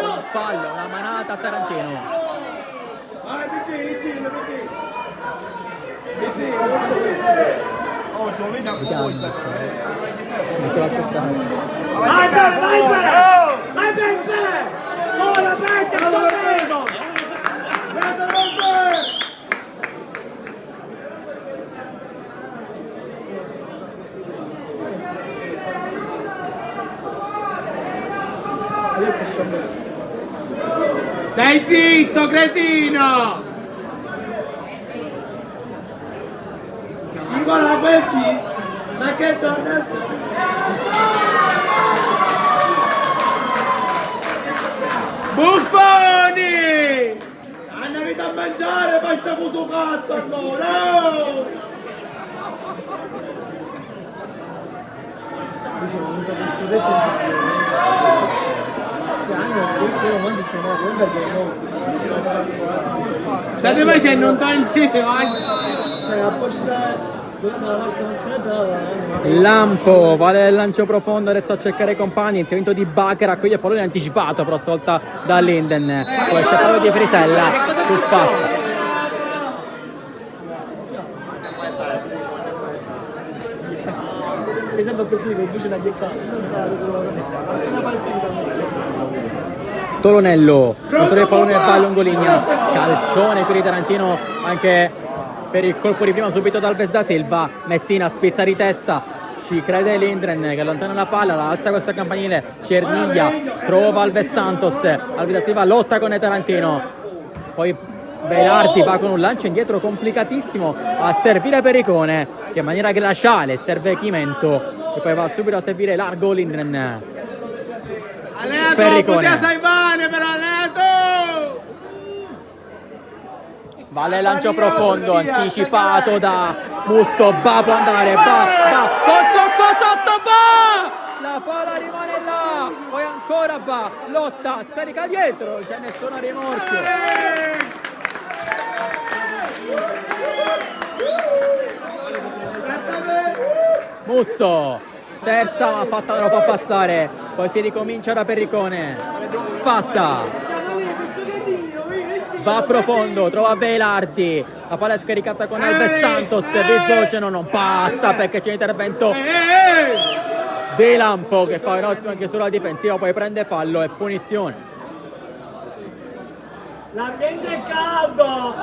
un fallo, una manata a Tarantino. Vai, Adesso è sciolto. Stai zitto, cretino! Ci guarda quel chi? Ma che torna su? Buffoni! Andavi a mangiare, poi sta puto cazzo ancora! State facendo un torneo? Cioè, a posto dalla marca non se ne trova. Lampo, vale il lancio profondo, adesso a cercare i compagni, inserimento di Bacher, accoglie il pallone anticipato però stavolta da Linden, poi c'è quello di Frisella, sul fatto. Mi sembra così, con voce da ghiaccata. Tolonello, contro il pallone va a lungolinea, calcione per i Tarantino anche per il colpo di prima subito da Alves da Silva, Messina spizza di testa, ci crede Lindgren che allontana la palla, la alza questa campanile, Cerniglia trova Alves Santos, Alves da Silva lotta con il Tarantino, poi Velardi va con un lancio indietro complicatissimo a servire Perricone che in maniera glaciale serve Chimento e poi va subito a servire largo Lindgren. Allenato, Perricone. poteva salvare però, allenato! Vale il lancio profondo anticipato da Musso, va può andare, va, sotto, va! La palla rimane là, poi ancora va, lotta, scarica dietro, c'è nessuno rimorchio. Musso, sterza ma fatta non lo fa passare, poi si ricomincia da Perricone, fatta! Va profondo, trova Velardi, la palla è scaricata con Alves Santos, Bizzoceno non passa perché c'è l'intervento di Lampo che fa un'ottima chiusura difensiva, poi prende fallo e punizione. L'ambiente è caldo!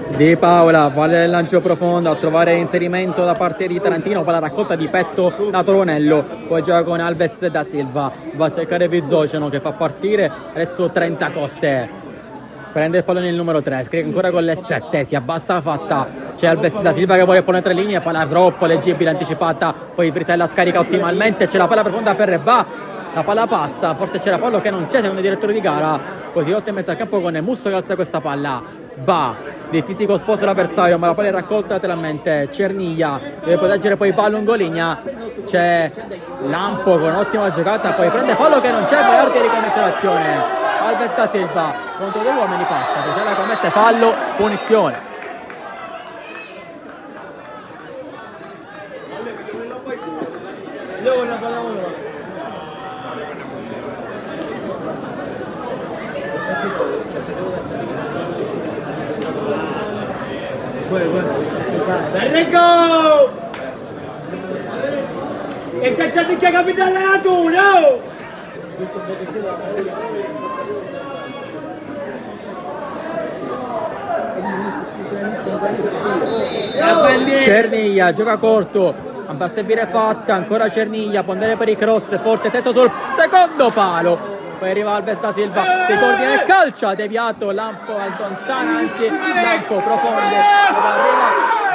Di Paola, vale il lancio profondo a trovare inserimento da parte di Tarantino, palla raccolta di petto da Tolonello, poi gioca con Alves da Silva, va a cercare Bizzoceno che fa partire, adesso 30 Coste, prende il pallone il numero 3, scrive ancora con le 7, si abbassa la fatta, c'è Alves da Silva che vuole porre 3 linee, palla troppo leggibile anticipata, poi Frisella scarica ottimalmente, c'è la palla profonda per Rebà, la palla passa, forse c'era fallo che non c'è secondo i direttori di gara, poi si lotta in mezzo al campo con Musso che alza questa palla. Va, di fisico sposta l'avversario ma la palla è raccolta lateralmente, Cerniglia deve proteggere poi va a lungolinea, c'è Lampo con un'ottima giocata, poi prende fallo che non c'è, poi Arti ricomincia l'azione, Alves da Silva contro 2 uomini passa, Frisella commette fallo, punizione. Enrico! E se c'è di che capitale la tu, no? Cerniglia gioca corto, va a servire fatta, ancora Cerniglia, può andare per i cross, forte testo sul secondo palo. Poi arriva Alves da Silva, si coordina e calcia, deviato, Lampo allontana, anzi Lampo profondo,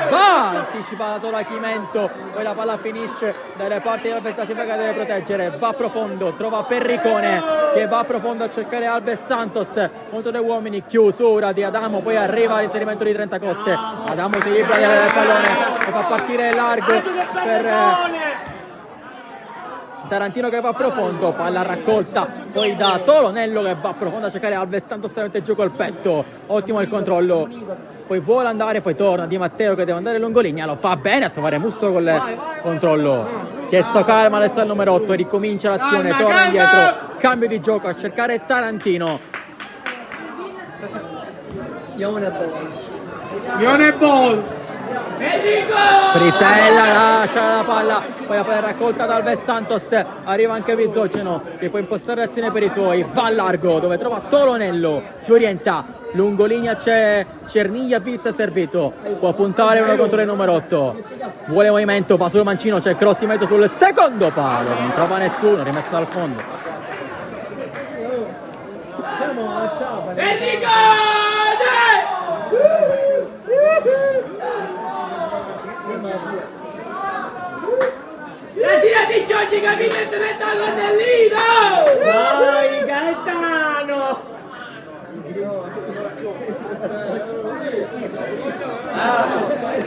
va anticipato da Chimento, poi la palla finisce dalle parti di Alves da Silva che deve proteggere, va profondo, trova Perricone che va profondo a cercare Alves Santos contro 2 uomini, chiusura di Adamo, poi arriva l'inserimento di 30 Coste, Adamo si libera del pallone e fa partire largo per Tarantino che va profondo, palla raccolta poi da Tolonello che va profondo a cercare Alves Santos, mette giù col petto, ottimo il controllo, poi vuole andare, poi torna Di Matteo che deve andare lungolinea, lo fa bene a trovare Musto col controllo, chiesto calma adesso al numero 8, ricomincia l'azione, torna indietro, cambio di gioco a cercare Tarantino. Ione Ball. Ione Ball! Frisella lascia la palla, poi la palla è raccolta da Alves Santos, arriva anche Bizzoceno che può impostare l'azione per i suoi, va largo dove trova Tolonello, si orienta, lungo linea c'è Cerniglia, pista servito, può puntare uno contro il numero 8, vuole movimento, va sul mancino, c'è cross di mezzo sul secondo palo, non trova nessuno, rimesso dal fondo. Stasera ti sciogli capito e ti metti al cannellino! Vai Gaetano!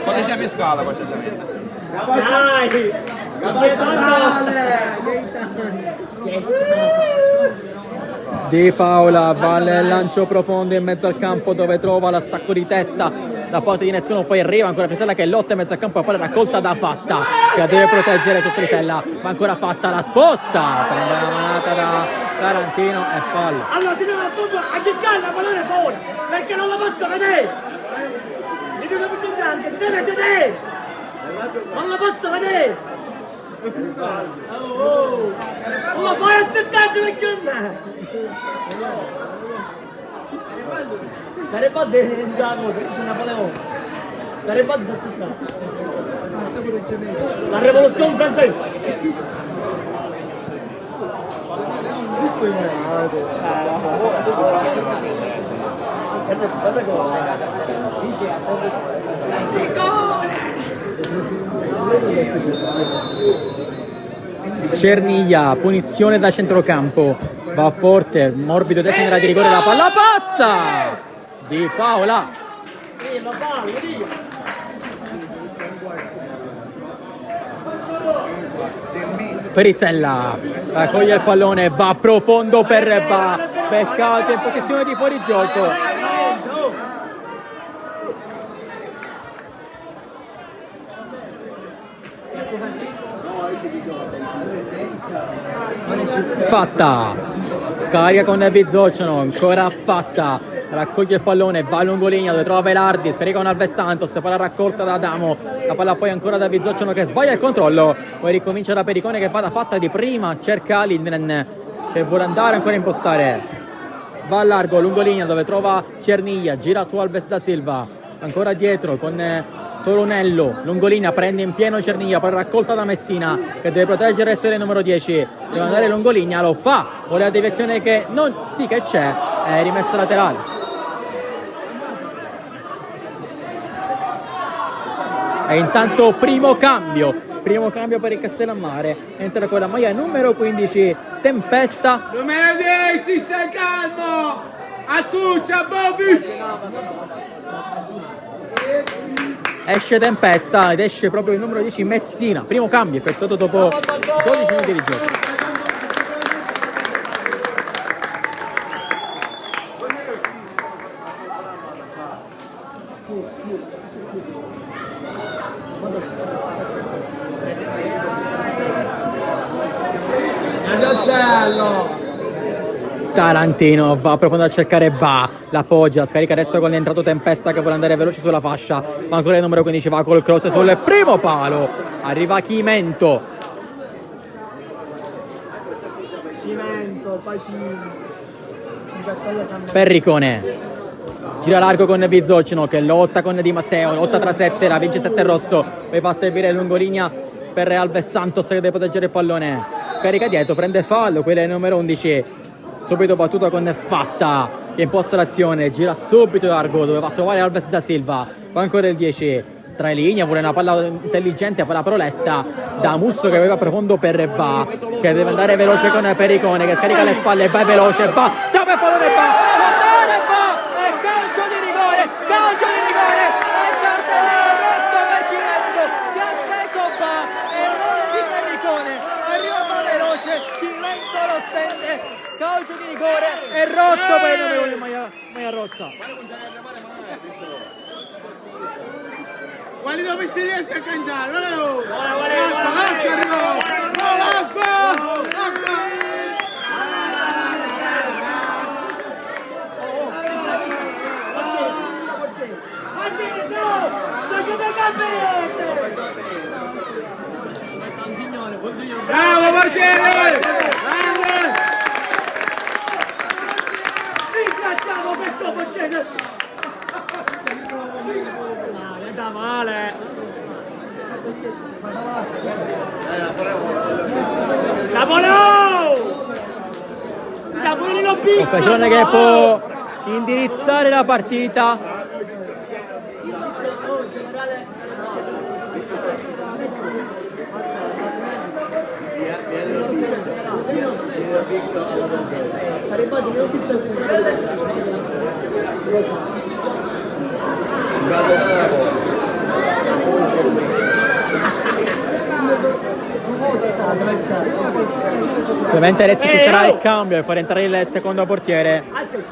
Quando c'è Pescala cortesemente? Dai! Di Paola va al lancio profondo in mezzo al campo dove trova la stacco di testa da parte di nessuno, poi arriva ancora Frisella che lotta in mezzo al campo e poi raccolta da Fatta che la deve proteggere su Frisella, ma ancora Fatta la sposta, prende la manata da Tarantino e fallo. Allora si deve appunto a chiccare la pallone fuori perché non la posso vedere! Mi dico tutti in bianco, si deve sedere! Non la posso vedere! Ma fai a 70 perché non Garibaldi è già cosa, che c'è Napoleone. Garibaldi sta settando. La rivoluzione francese. Cerniglia, punizione da centrocampo, va forte, morbido destro nella di rigore, la palla passa! Di Paola. Frisella raccoglie il pallone, va profondo per Ba, peccato in posizione di fuorigioco. Fatta, scarica con Bizzoceno, ancora Fatta, raccoglie il pallone, va lungo linea dove trova Velardi, scarica con Alves Santos, palla raccolta da Adamo, la palla poi ancora da Bizzoceno che sbaglia il controllo, poi ricomincia da Pericone che va da Fatta di prima, cerca Lindgren che vuole andare ancora a impostare, va a largo, lungo linea dove trova Cerniglia, gira su Alves da Silva, ancora dietro con Tolonello, lungolinea, prende in pieno Cerniglia, poi raccolta da Messina che deve proteggere il essere numero 10, deve andare lungolinea, lo fa, vuole la deviazione che non, sì che c'è, è rimessa laterale. E intanto primo cambio per il Castellammare, entra con la maglia numero 15 Tempesta. Numero 10, stai calmo! Accuccia Bobby! Esce Tempesta ed esce proprio il numero 10 Messina, primo cambio effettuato dopo 12 minuti di gioco. Tarantino va profondo a cercare Ba, la poggia, scarica adesso con l'entrato Tempesta che vuole andare veloce sulla fascia, ma ancora il numero 15 va col cross sul primo palo, arriva Chimento. Cimento, poi Perricone gira largo con Bizzoceno che lotta con Di Matteo, lotta tra 7, la vince 7 rosso, poi fa servire il lungolinea per Alves Santos che deve proteggere il pallone, scarica dietro, prende fallo, quella è il numero 11, subito battuta con Fatta che imposta l'azione, gira subito largo dove va a trovare Alves da Silva, poi ancora il 10 tra le linee, vuole una palla intelligente, palla proletta da Musso che aveva profondo per Ba che deve andare veloce con Pericone che scarica le spalle, Ba è veloce, Ba stava il pallone, Ba guardare Ba e calcio di rigore e cartellino rosso per Chimento che ha steso Ba e di Pericone arriva Ba veloce, Chimento lo stende, calcio di rigore e rosso per il numero di maglia rossa. Guardi dove si riesce a cangiare, Sciogliete le gambe Male, da male. Napolo! Napolino Pizzo! Occasione che può indirizzare la partita. Ovviamente adesso ci sarà il cambio per far entrare il secondo portiere.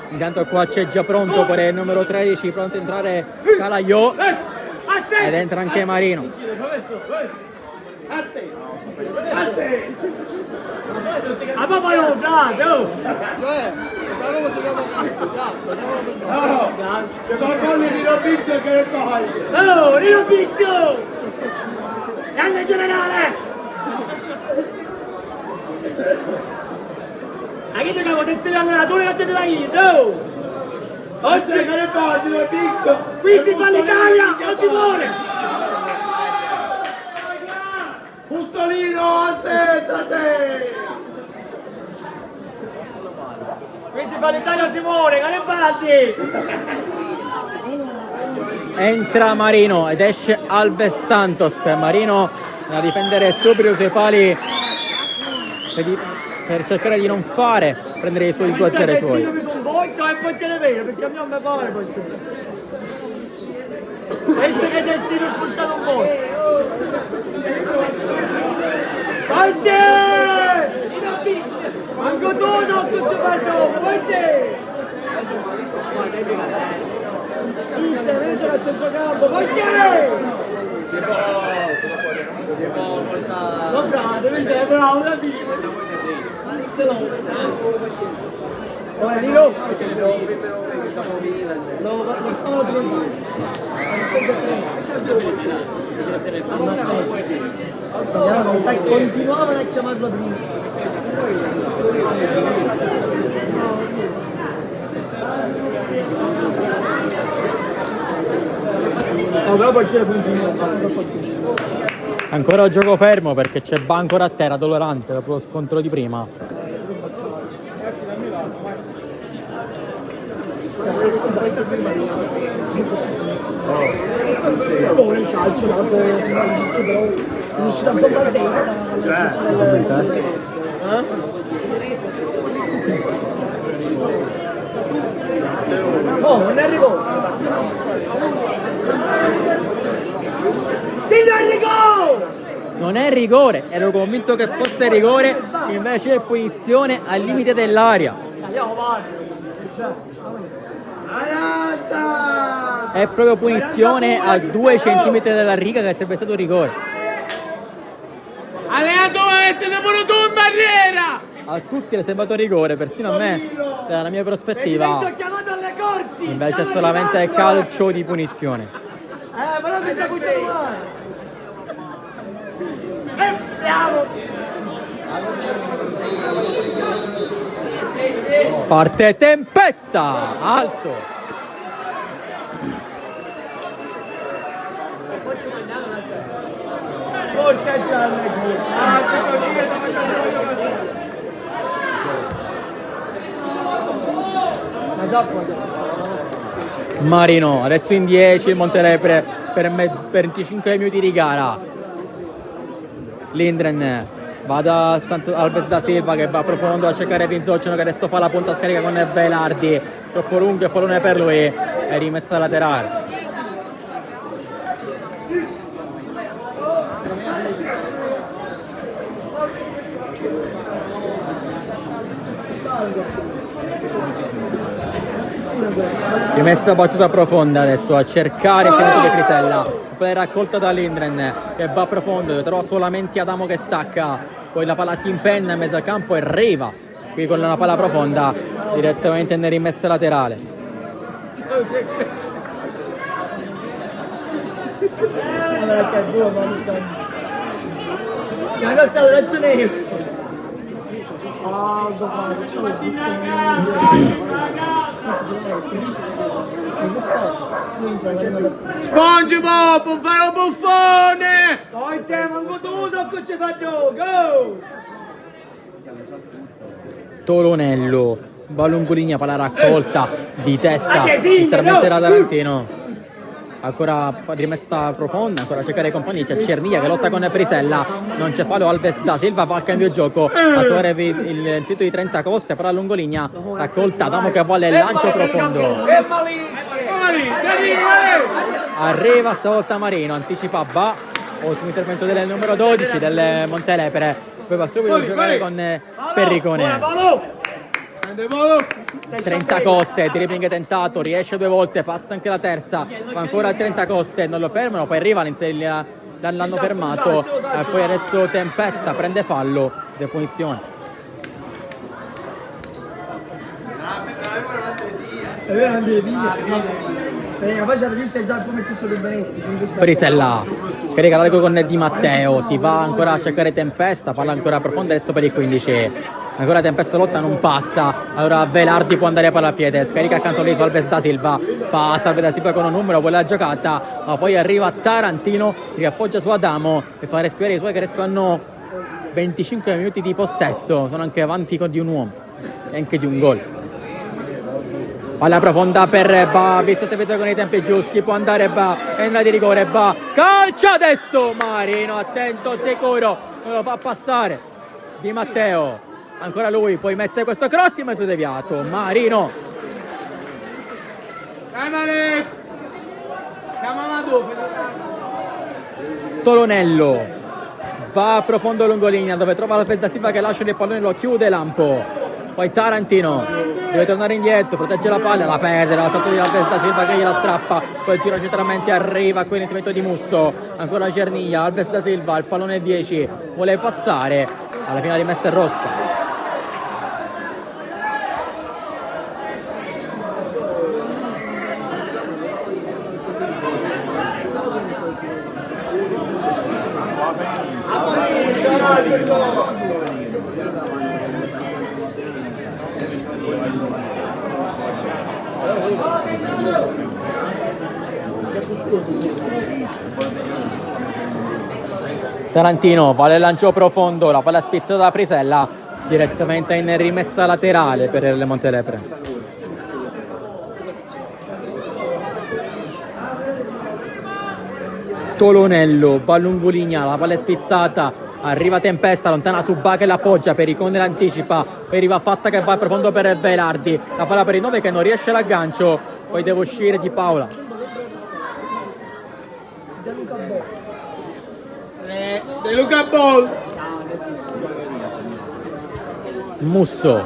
Intanto qua c'è già pronto per il numero 13, pronto a entrare Calaiò ed entra anche Marino. A papà no, frate! Sai come si chiama questo? No! C'è qualcosa di Rino Pizzo che ne fai? Oh, Rino Pizzo! Grande generale! A chi ti cavo tessere l'allenatore che te la no! Oggi che ne fai Rino Pizzo? Qui si fa l'Italia, non si muore! Mussolino, azzettate! Qui si fa l'Italia, si muore, Garibaldi! Entra Marino ed esce Alves Santos. Marino a difendere subito i suoi pali per cercare di non prendere i suoi 2-0 ai suoi. Mi sono volto e poi te ne vedo, perché a me non mi pare poi te. Questo che terzino spulsato un po'. Forte! Manco tu non ci fai dopo, forte! Issa, vedo la centrocampo, forte! Sono frate, invece è bravo da vivo. Ora Nino! No, facciamo continuavano a chiamarlo prima. No, però partita funziona. Ancora gioco fermo perché c'è Bancora a terra, Dolorante dopo lo scontro di prima. Ora il calcio dato però è uscito un po' la testa. Oh, non è rigore! Signor rigore! Non è rigore, ero convinto che fosse rigore, invece è punizione al limite dell'area. È proprio punizione a 2 centimetri dalla riga che sarebbe stato rigore. Allenatore, ti pure tu in barriera! A tutti è sembrato rigore, persino a me, dalla mia prospettiva. Invece è solamente calcio di punizione. Però mi c'è buttato male! Bravo! Parte Tempesta, alto. Porca gialla Marino, adesso in 10 il Montelepre per 25 minuti di gara. Lindgren va da Alves da Silva che va profondo a cercare Pinzocchio che adesso fa la punta scarica con Velardi, troppo lungo il pallone per lui, è rimessa laterale. Rimessa battuta profonda adesso a cercare il finito di Crisella, poi raccolta da Lindgren che va profondo, trova solamente Adamo che stacca, poi la palla si impenna in mezzo al campo e arriva qui con una palla profonda direttamente in rimessa laterale. SpongeBob, un faro buffone! Poi te, manco tu so che ci fa go! Tolonello, Balungoligna per la raccolta di testa, Ma che sì, inizialmente no! era Tarantino. Ancora rimessa profonda, ancora a cercare i compagni, c'è Cernia che lotta con Prisella, non c'è fallo, Alves da Silva fa il cambio gioco, a trovare il sito di 30 Coste per la Lungoligna, raccolta Adamo che vuole il lancio profondo. Arriva stavolta Marino, anticipa Va, ottimo intervento del numero 12 del Montelepre, poi va subito a giocare con Perricone. 30 Coste, dribbling tentato, riesce 2 volte, passa anche la terza, ma ancora 30 Coste, non lo fermano, poi arriva l'hanno fermato, e poi adesso Tempesta prende fallo, de punizione. Prisella che regala con Di Matteo, si va ancora a cercare Tempesta, palla ancora profonda, adesso per il 15, ancora Tempesta lotta, non passa, allora Velardi può andare a palla a piede, scarica accanto lì su Alves da Silva, passa Alves da Silva con un numero, vuole la giocata, ma poi arriva Tarantino, che appoggia su Adamo e fa respirare i suoi che adesso hanno 25 minuti di possesso, sono anche avanti di un uomo e anche di un gol. Palla profonda per Ba, visto che vede con i tempi giusti, può andare Ba, è di rigore, Ba, calcia adesso, Marino, attento, sicuro, non lo fa passare, Di Matteo, ancora lui, poi mette questo cross in mezzo deviato, Marino. Tolonello, va profondo lungolinea dove trova la da Silva che lascia il pallone, lo chiude Lampo. Poi Tarantino deve tornare indietro, protegge la palla, la perde, la salto di Alves da Silva che gliela strappa, poi il giro centralmente arriva qui l'iniziamento di Musso, ancora Cernia, Alves da Silva, il pallone 10, vuole passare, alla fine la rimessa è rossa. Tarantino, vale il lancio profondo, la palla spizzata da Prisella, direttamente in rimessa laterale per il Montelepre. Tolonello, Balungoligna, la palla è spizzata, arriva Tempesta, lontana su Ba che l'appoggia, Perricone l'anticipa, poi arriva Fatta che va profondo per Velardi, la palla per il 9 che non riesce l'aggancio, poi deve uscire Di Paola. De Luca Ball. Musso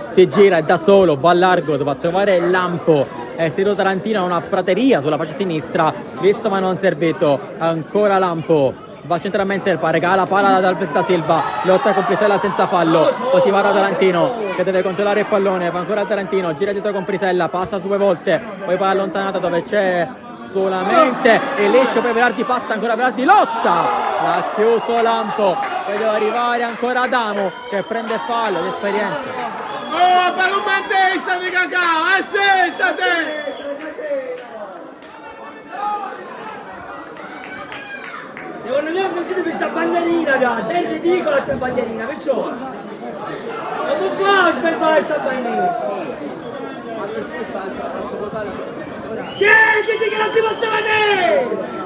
si gira da solo, va largo, dove a trovare Lampo, è Siro Tarantino a una prateria sulla faccia sinistra, visto ma non servito, ancora Lampo, va centralmente, regala palla ad Alves da Silva, lotta con Prisella senza fallo, poi si va da Tarantino che deve controllare il pallone, va ancora Tarantino, gira dietro con Prisella, passa 2 volte, poi va allontanata dove c'è solamente e liscio per Velardi, passa ancora Velardi, lotta, l'ha chiuso Lampo, poi deve arrivare ancora Adamo che prende fallo di esperienza. Oh, per un mantesta di cacao, assettate! Secondo me ho pensato per questa bandierina, ragazzi, è ridicola questa bandierina, perciò non può fare aspettare questa bandierina. Sentiti che non ti posso vedere!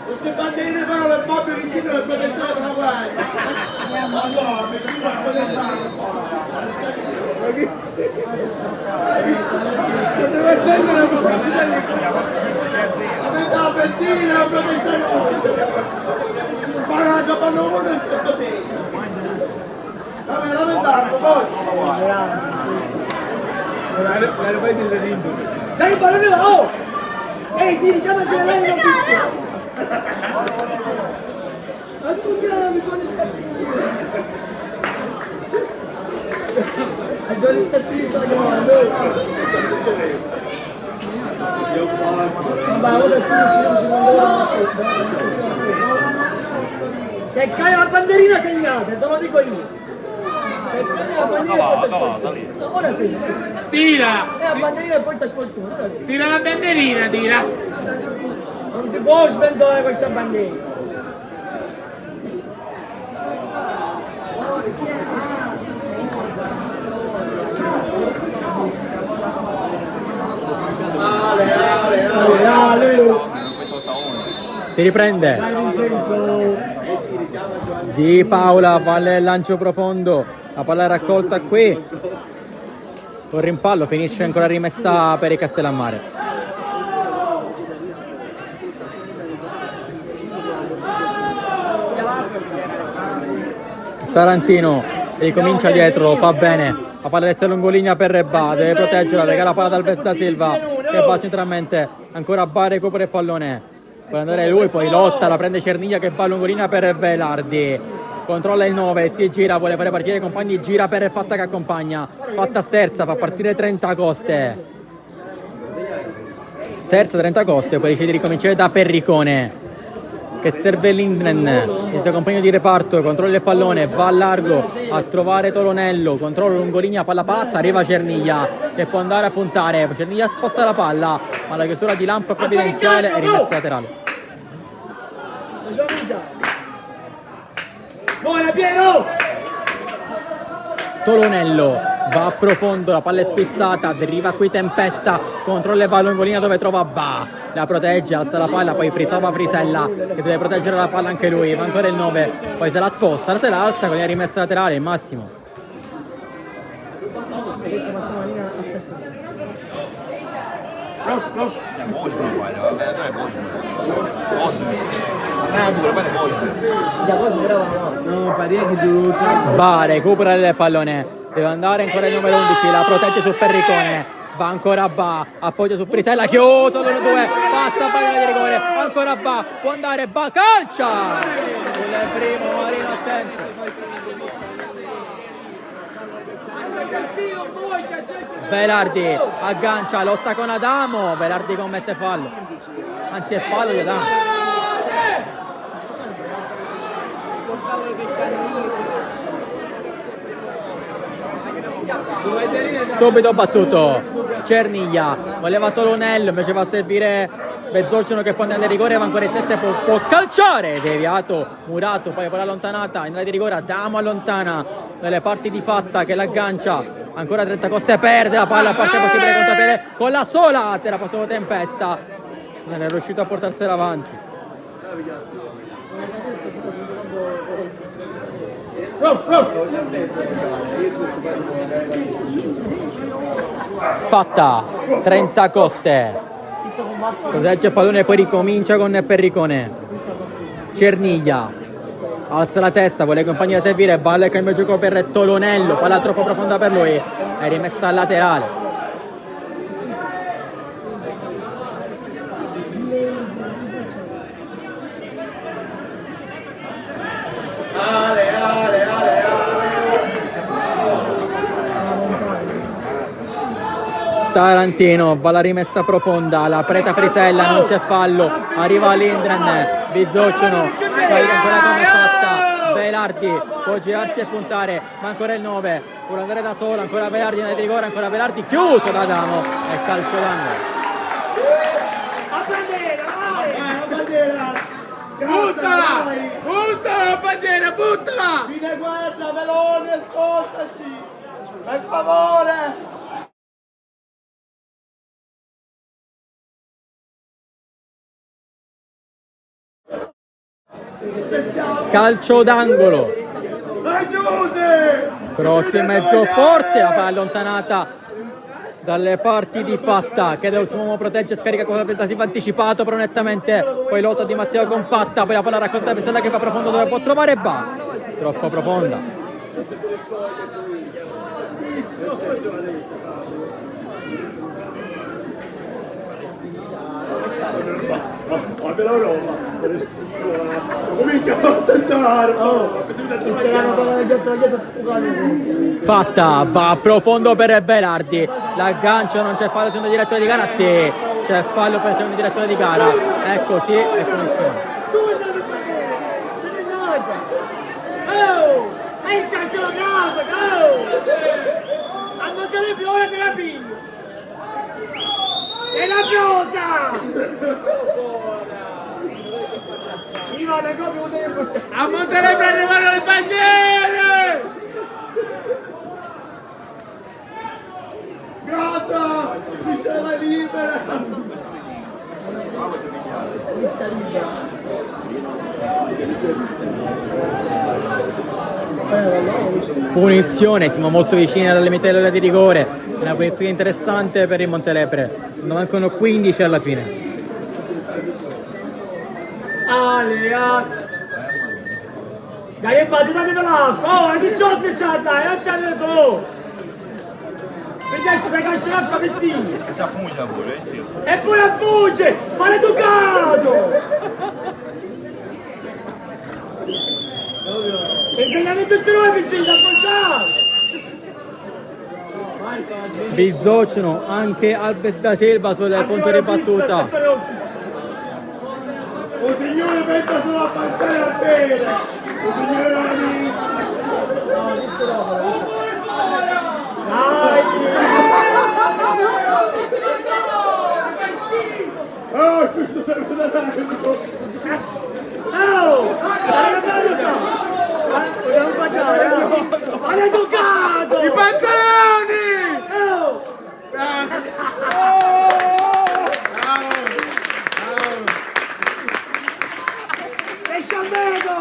Queste bandierine vanno per proprio vicino al potestare la guardia. Ma no, vicino al potestare. A me da benzina al potestare. Ma la fanno uno e tutto te. Dammi la ventata, poi. Dai il pallone là, oh! Ehi sì, chiamaci la lei, non pizzo! Ma tu chiami, Giovanni Scattini! Giovanni Scattini sta chiamando! Ma ora ci se cade la banderina segnate, te lo dico io! Se Ora sì. Tira! La bandierina e porta sfortuna. Tira la bandierina, tira! Non si può sventolare questa bandiera. Si riprende. Di Paola, palla il lancio profondo, la palla è raccolta qui. Con rimpallo finisce ancora rimessa per i Castellammare. Tarantino ricomincia dietro, fa bene. La palla resta lungolinea per Rebba, deve proteggerla, regala la palla dal Vesta Silva che va centralmente, ancora Ba recupera il pallone. Può andare lui, poi lotta, la prende Cerniglia che va lungolinea per Velardi. Controlla il 9, si gira, vuole fare partire i compagni, gira per Fatta che accompagna. Fatta sterza, fa partire 30 Coste. Sterza 30 Coste, poi decide di ricominciare da Perricone che serve Lindgren, il suo compagno di reparto, controlla il pallone, va a largo a trovare Tolonello, controlla lungolinea, palla passa, arriva Cerniglia che può andare a puntare, Cerniglia sposta la palla, ma la chiusura di Lampo provvidenziale è rimessa laterale. Buona Piero! Tolonello va a profondo, la palla è spizzata, deriva qui Tempesta, controlla il pallone in linea dove trova Ba, la protegge, alza la palla, poi trova Frisella che deve proteggere la palla anche lui, va ancora il 9, poi se la sposta, se la alza con la rimessa laterale, il massimo. Adesso passiamo la linea a Ba recupera il pallone, deve andare ancora il numero 11, la protegge su Perricone, va ancora Ba, appoggia su Frisella, chiuso l'1-2, passa palla di rigore, ancora Ba, può andare Ba, calcia! Il primo Marino attento. Velardi aggancia, lotta con Adamo, Velardi commette fallo, anzi è fallo di Adamo. Subito battuto Cerniglia, voleva Tolonello, invece va a servire Bezzocino che può andare in rigore, va ancora in 7, può calciare, deviato Murato, poi per allontanata in area di rigore, Adamo allontana dalle parti di Fatta che l'aggancia, ancora 30 Coste, perde la palla, parte possibile contapiede con la sola, te la passò Tempesta, non è riuscito a portarsela avanti. Fatta 30 Coste, protegge il pallone e poi ricomincia con Perricone. Cerniglia alza la testa, vuole compagni da servire, palla e cambio gioco per Tolonello, palla troppo profonda per lui, è rimessa al laterale. Tarantino va la rimessa profonda, la preta Frisella, non c'è fallo, arriva Lindgren, Bizzocino, poi ancora come Fatta, Velardi può girarsi e puntare, ma ancora il 9, vuole andare da solo, ancora Velardi nel rigore, ancora Velardi chiuso da Adamo e calcio d'angolo. Buttala! Buttala la bandiera, buttala! Fine guerra, Meloni, ascoltaci! Per favore! Calcio d'angolo, cross in mezzo forte, la palla allontanata dalle parti di Fatta che dall'ultimo uomo protegge, scarica con la presa, si va anticipato però nettamente, poi lotta di Matteo con Fatta, poi la palla raccolta Frisella che va profondo dove può trovare Ba, troppo profonda. Fatta, va profondo per Velardi, l'aggancio, non c'è fallo secondo direttore di gara, sì, c'è fallo per il secondo direttore di gara, ecco sì, è punizione. piglio! E la prosa! Io le copie un tempo. A Montelepre arrivano le bandiere! Gata! Vinceva libera! Punizione, siamo molto vicini alla limite dell'area di rigore. Una punizione interessante per il Montelepre. Ne mancano 15 alla fine. Ale, dai, è battuta di l'acqua! Oh, è 18 c'ha, dai, non ti hanno tu! Vedi se cascia l'acqua per te! Già funge pure, sì. Eppure fugge! Maleducato! L'insegnamento ce l'ho vicino, appoggiato! Bizzocino, anche Alves da Silva sul punto di battuta. Un signore pensa solo a mangiare a bere! Un signore amico! Dai! Oh, questo serve da dare! Oh! Dai, vogliamo baciare, maleducato! I pantaloni! Oh! Sei sciambego!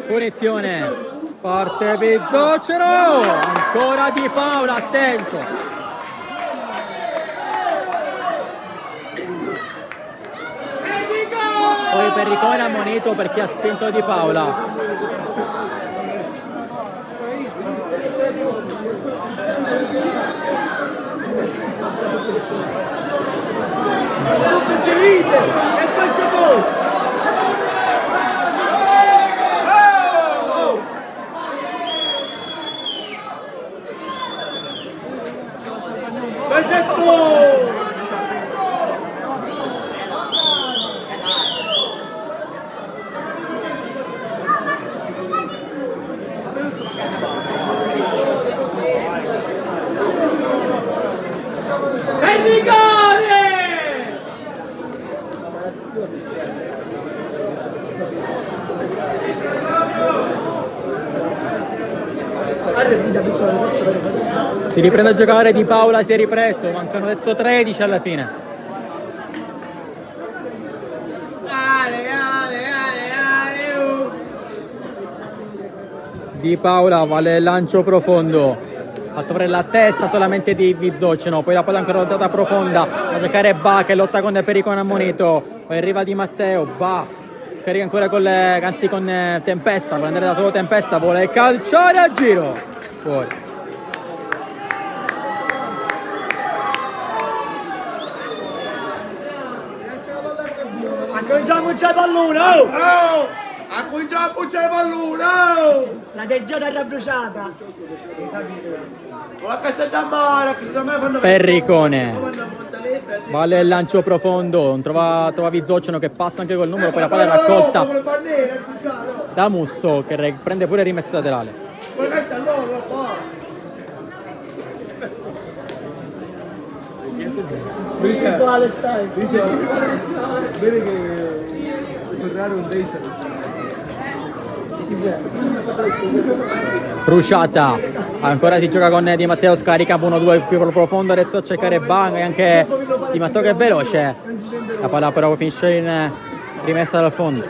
Punizione, parte Bizzocero, ancora Di Paola, attento. Poi Perricone ammonito perché ha spinto Di Paola. Non percepite! E questo gol! Perfetto! Si riprende a giocare, Di Paola si è ripreso, mancano adesso 13 alla fine. Di Paola vale il lancio profondo, a trovare la testa solamente di Bizzocino, poi la palla ancora lottata profonda, a giocare Ba che lotta con Pericone ammonito, poi arriva Di Matteo, Ba scarica ancora con Tempesta, vuole andare da solo Tempesta, vuole calciare a giro, fuori. Acconciamoci al pallone, oh! Oh! Acconciamoci al pallone, oh! Strategia terra bruciata! Con la cassetta a mare, che se mai fanno... Perricone vale il lancio profondo, trova Bizzocino che passa anche col numero, poi la palla è raccolta da Musso che prende pure rimessa laterale. Quale stai? Vedi che tornare un destra. Crociata, ancora si gioca con Di Matteo, scarica 1-2 più profondo, adesso a cercare Bang e anche Di Matteo che è veloce, la palla però finisce in rimessa dal fondo.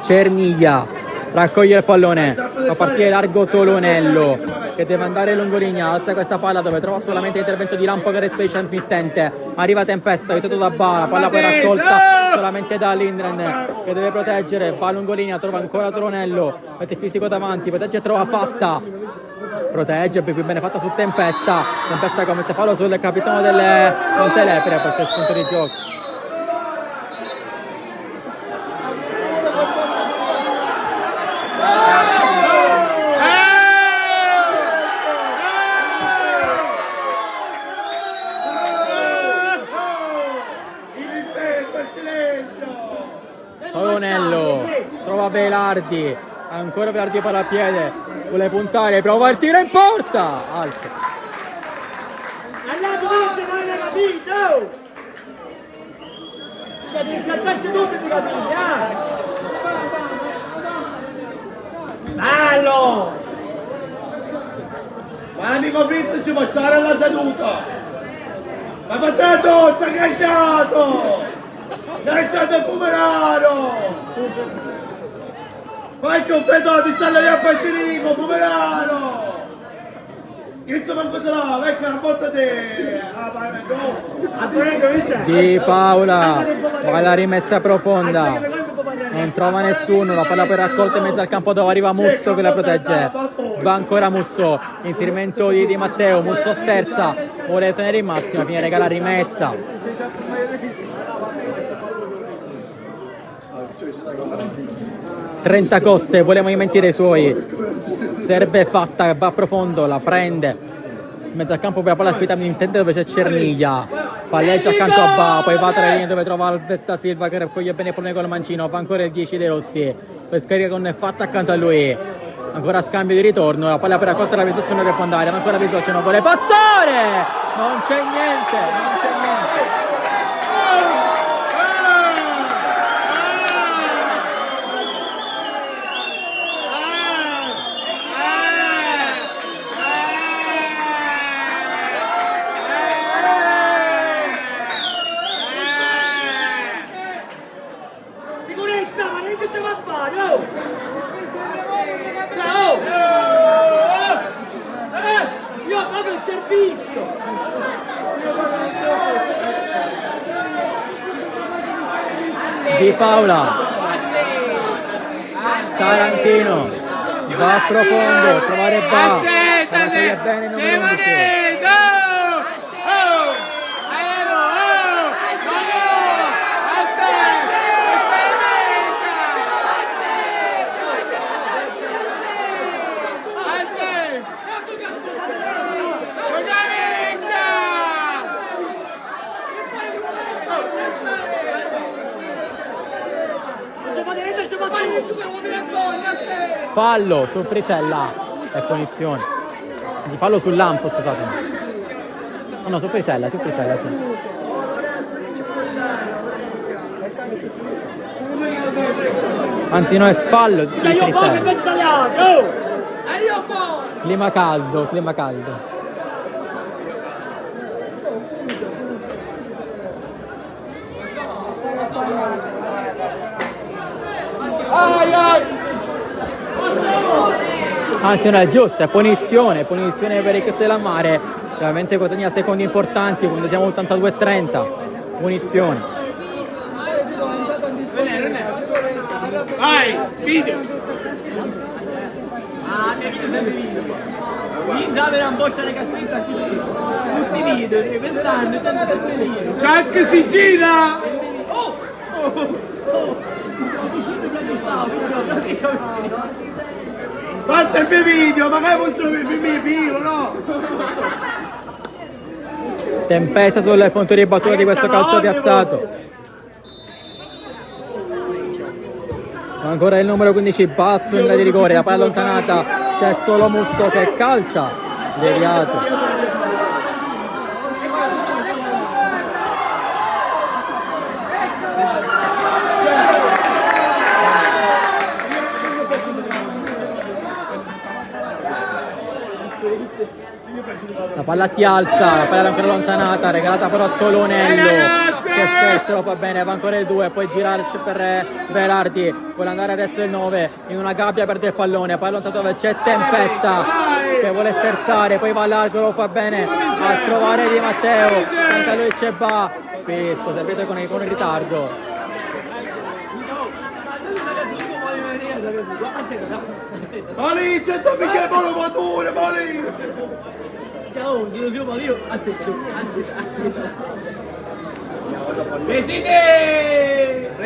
Cerniglia raccoglie il pallone, fa partire largo Tolonello che deve andare lungolinea, alza questa palla dove trova solamente l'intervento di Lampo che respinge il mittente, arriva Tempesta, aiutato da Ba, la palla poi raccolta solamente da Lindgren che deve proteggere, va lungolinea, trova ancora Tolonello, mette il fisico davanti, protegge e trova Fatta, protegge più bene Fatta su Tempesta che commette fallo sul capitano del Montelepre per il spunto di gioco. Anello, trova Velardi, ancora Velardi palla a piede, vuole puntare, prova il tiro in porta, alto. Allora non l'hai capito! Devi saltarsi tutti di capire, Bello! Ma l'amico Fritz ci può stare alla seduta! Ma fate la doccia che è sciato! Lasciate il fumerano! Fai che un feto di stare lì a Partinico, fumerano! Questo manco se lava, ecco una botta te! Ah, vai, Di Paola, va la rimessa profonda, non trova nessuno, la palla poi raccolta in mezzo al campo dove arriva Musso che la protegge, va ancora Musso, inserimento di Matteo, Musso sterza, vuole tenere in massima, viene regala la rimessa. 30 Coste, vuole movimenti dei suoi, serve fatta, va profondo, la prende, in mezzo al campo per la palla spita intende dove c'è Cerniglia, palleggia accanto a Ba, poi va tra le linee dove trova Alves da Silva che raccoglie bene il pallone con il mancino, fa ancora il 10 dei Rossi, poi scarica con fatta accanto a lui, ancora scambio di ritorno, la palla per raccolta la Visoccio che può andare, ma ancora Visoccio non vuole passare, non c'è niente, non c'è niente. Di Paola, Tarantino, va a profondo, trovare Ba, la bene il numero 11. Fallo su Frisella e punizione. Fallo sul lampo, scusate. Oh no, su Frisella, sì. Anzi no, è fallo di Frisella. Clima caldo. Anzi no, è giusto, è punizione per il Castellammare, veramente guadagna secondi importanti quando siamo 82-30, punizione. Vai, video! Già per un borsa di cassetta così. Tutti i video, 20 anni, sempre video. Chuck si gira! Ma sempre video, magari fossero i filo, no? Tempesta sul punto di battuta di questo calcio piazzato. Ancora il numero 15 basso in area di rigore, la palla allontanata, c'è solo Musso che calcia, deviato. La palla si alza, la palla è ancora allontanata, regalata però a Tolonello che scherzo, va bene, va ancora il 2, poi girarci per Velardi, vuole andare adesso il 9, in una gabbia perde il pallone, poi allontanato dove c'è Tempesta che vuole sterzare, poi va all'arco, va bene a trovare Di Matteo, anche a lui c'è Ba, visto, servito con il ritardo. Mali, c'è sto finché volo mature, Mali! Ciao, sono io, aspetta.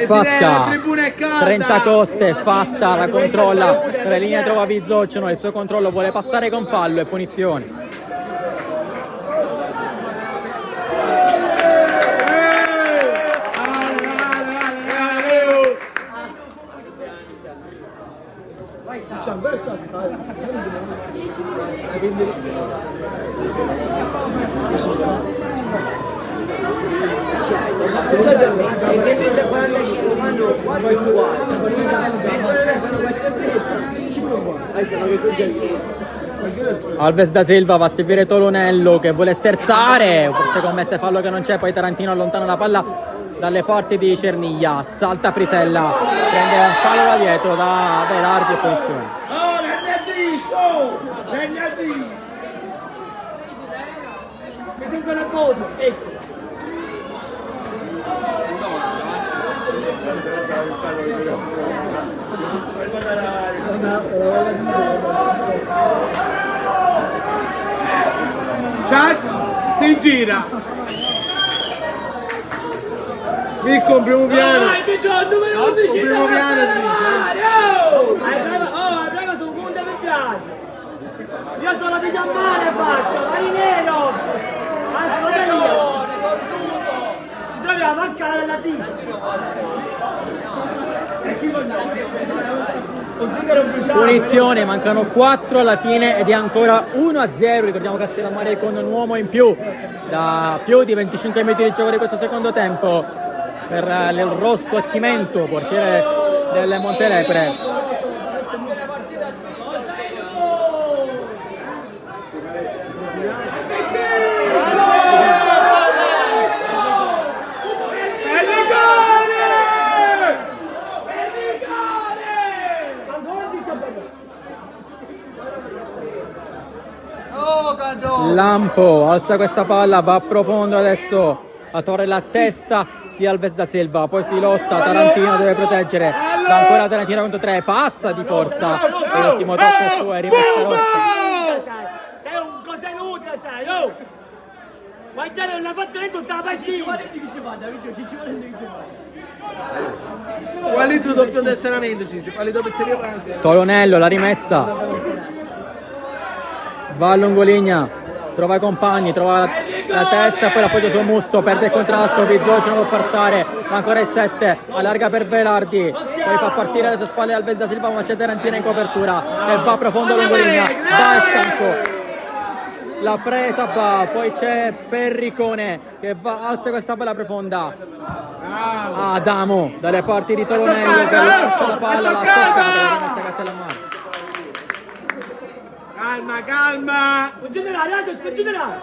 Fatta, tribuna è calda. 30 Coste, fatta, la controlla, per la linea trova Bizzoccio, il suo controllo vuole passare con fallo e punizione. c'è ancora c'è stai. C'è mezzo a 45 fanno quasi uguali. Alves da Silva va a seguire Tolonello che vuole sterzare, forse commette fallo che non c'è, poi Tarantino allontana la palla dalle porte di Cerniglia, salta Frisella, prende un palo da dietro da Velardi e punizione. Mi sento nervoso, ecco. Chuck si gira. Mirko un primo piano. Numero 11. Un primo piano ti dice. Hai prima su punta per piace. Io sono la vita a mare faccio, marinero. Anzi, non è io. Ci trovi a mancare della Punizione, mancano 4 alla fine ed è ancora 1-0. Ricordiamo Castellammare con un uomo in più da più di 25 minuti di gioco di questo secondo tempo per il rosso Accimento, portiere del Montelepre. Lampo alza questa palla, va profondo adesso a trovare la testa di Alves da Silva, poi si lotta, Tarantino deve proteggere, va ancora Tarantino contro 3, passa di forza, l'ultimo tocco suo è rimessa rossa. Sei un cosa inutile, sei, oh! Guardate, non ha fatto niente tutta la partita! Qual è il tuo doppio tesseramento? Qual è il tuo pezzeria per la sera? Tolonello, la rimessa, va a lungolinea, trova i compagni, trova la testa, poi l'appoggio sul Musso, perde il contrasto, Bizzocci non può partare, ancora il 7, allarga per Velardi, poi fa partire le sue spalle Alves da Silva, ma c'è Tarantino in copertura e va profondo a lungolinea, va a stanco. La presa va, poi c'è Perricone che va, alza questa palla profonda. Adamo dalle parti di Tolonello che lascia la palla, la toccata, la rimessa Castellammare. Calma, calma! Generale, adesso, generale!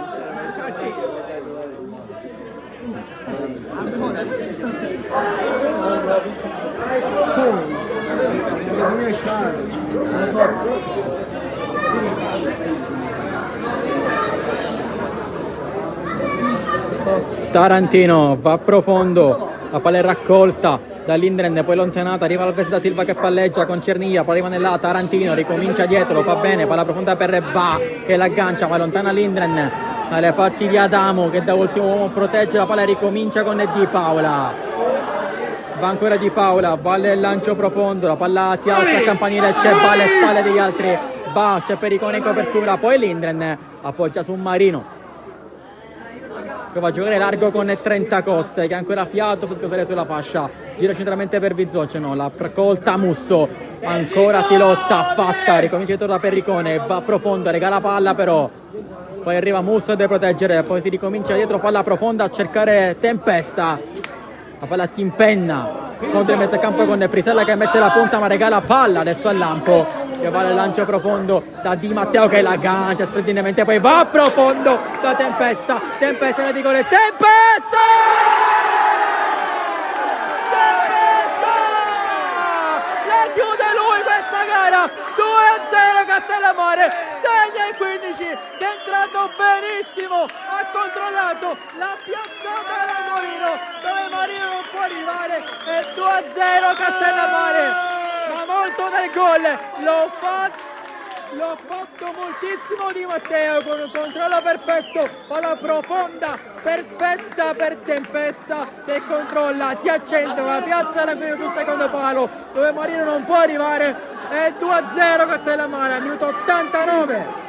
Tarantino va profondo, la palla è raccolta da Lindgren, poi allontanata, arriva Alves da Silva che palleggia con Cerniglia, poi arriva nella Tarantino, ricomincia dietro, lo fa bene, palla profonda per Ba che l'aggancia, ma allontana Lindgren dalle parti di Adamo che da ultimo uomo protegge la palla, ricomincia con Di Paola, va ancora Di Paola, vale il lancio profondo, la palla si alza a campanile, c'è Ba alle spalle degli altri, Ba, c'è Pericone in copertura, poi Lindgren appoggia su Marino che va a giocare largo con 30 Coste che ha ancora fiato per scosare sulla fascia, gira centralmente per Bizzoceno, la colta Musso, ancora si lotta, fatta, ricomincia dietro da Perricone, va profondo, regala palla però, poi arriva Musso e deve proteggere, poi si ricomincia dietro, palla profonda a cercare Tempesta, la palla si impenna, scontro in mezzo al campo con Frisella che mette la punta ma regala palla adesso al Lampo che va al lancio profondo da Di Matteo che la aggancia splendidamente, poi va profondo da Tempesta nel rigore, Tempesta la chiude lui questa gara, 2-0 Castellammare, segna il 15, è entrato benissimo, ha controllato la piazzata della Molino dove Marino non può arrivare e 2-0 Castellammare. Ma molto del gol, l'ho fatto moltissimo Di Matteo con un controllo perfetto, palla profonda, perfetta per Tempesta che controlla, si accentra, la piazza la qui sul secondo palo dove Marino non può arrivare e 2-0 Castellammare al minuto 89.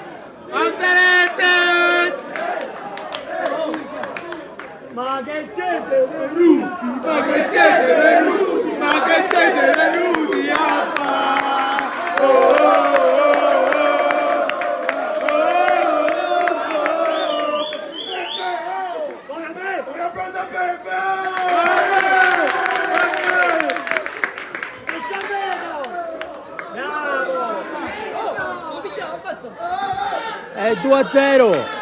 Ma che siete venuti? Ma che siete venuti a fare? È 2-0.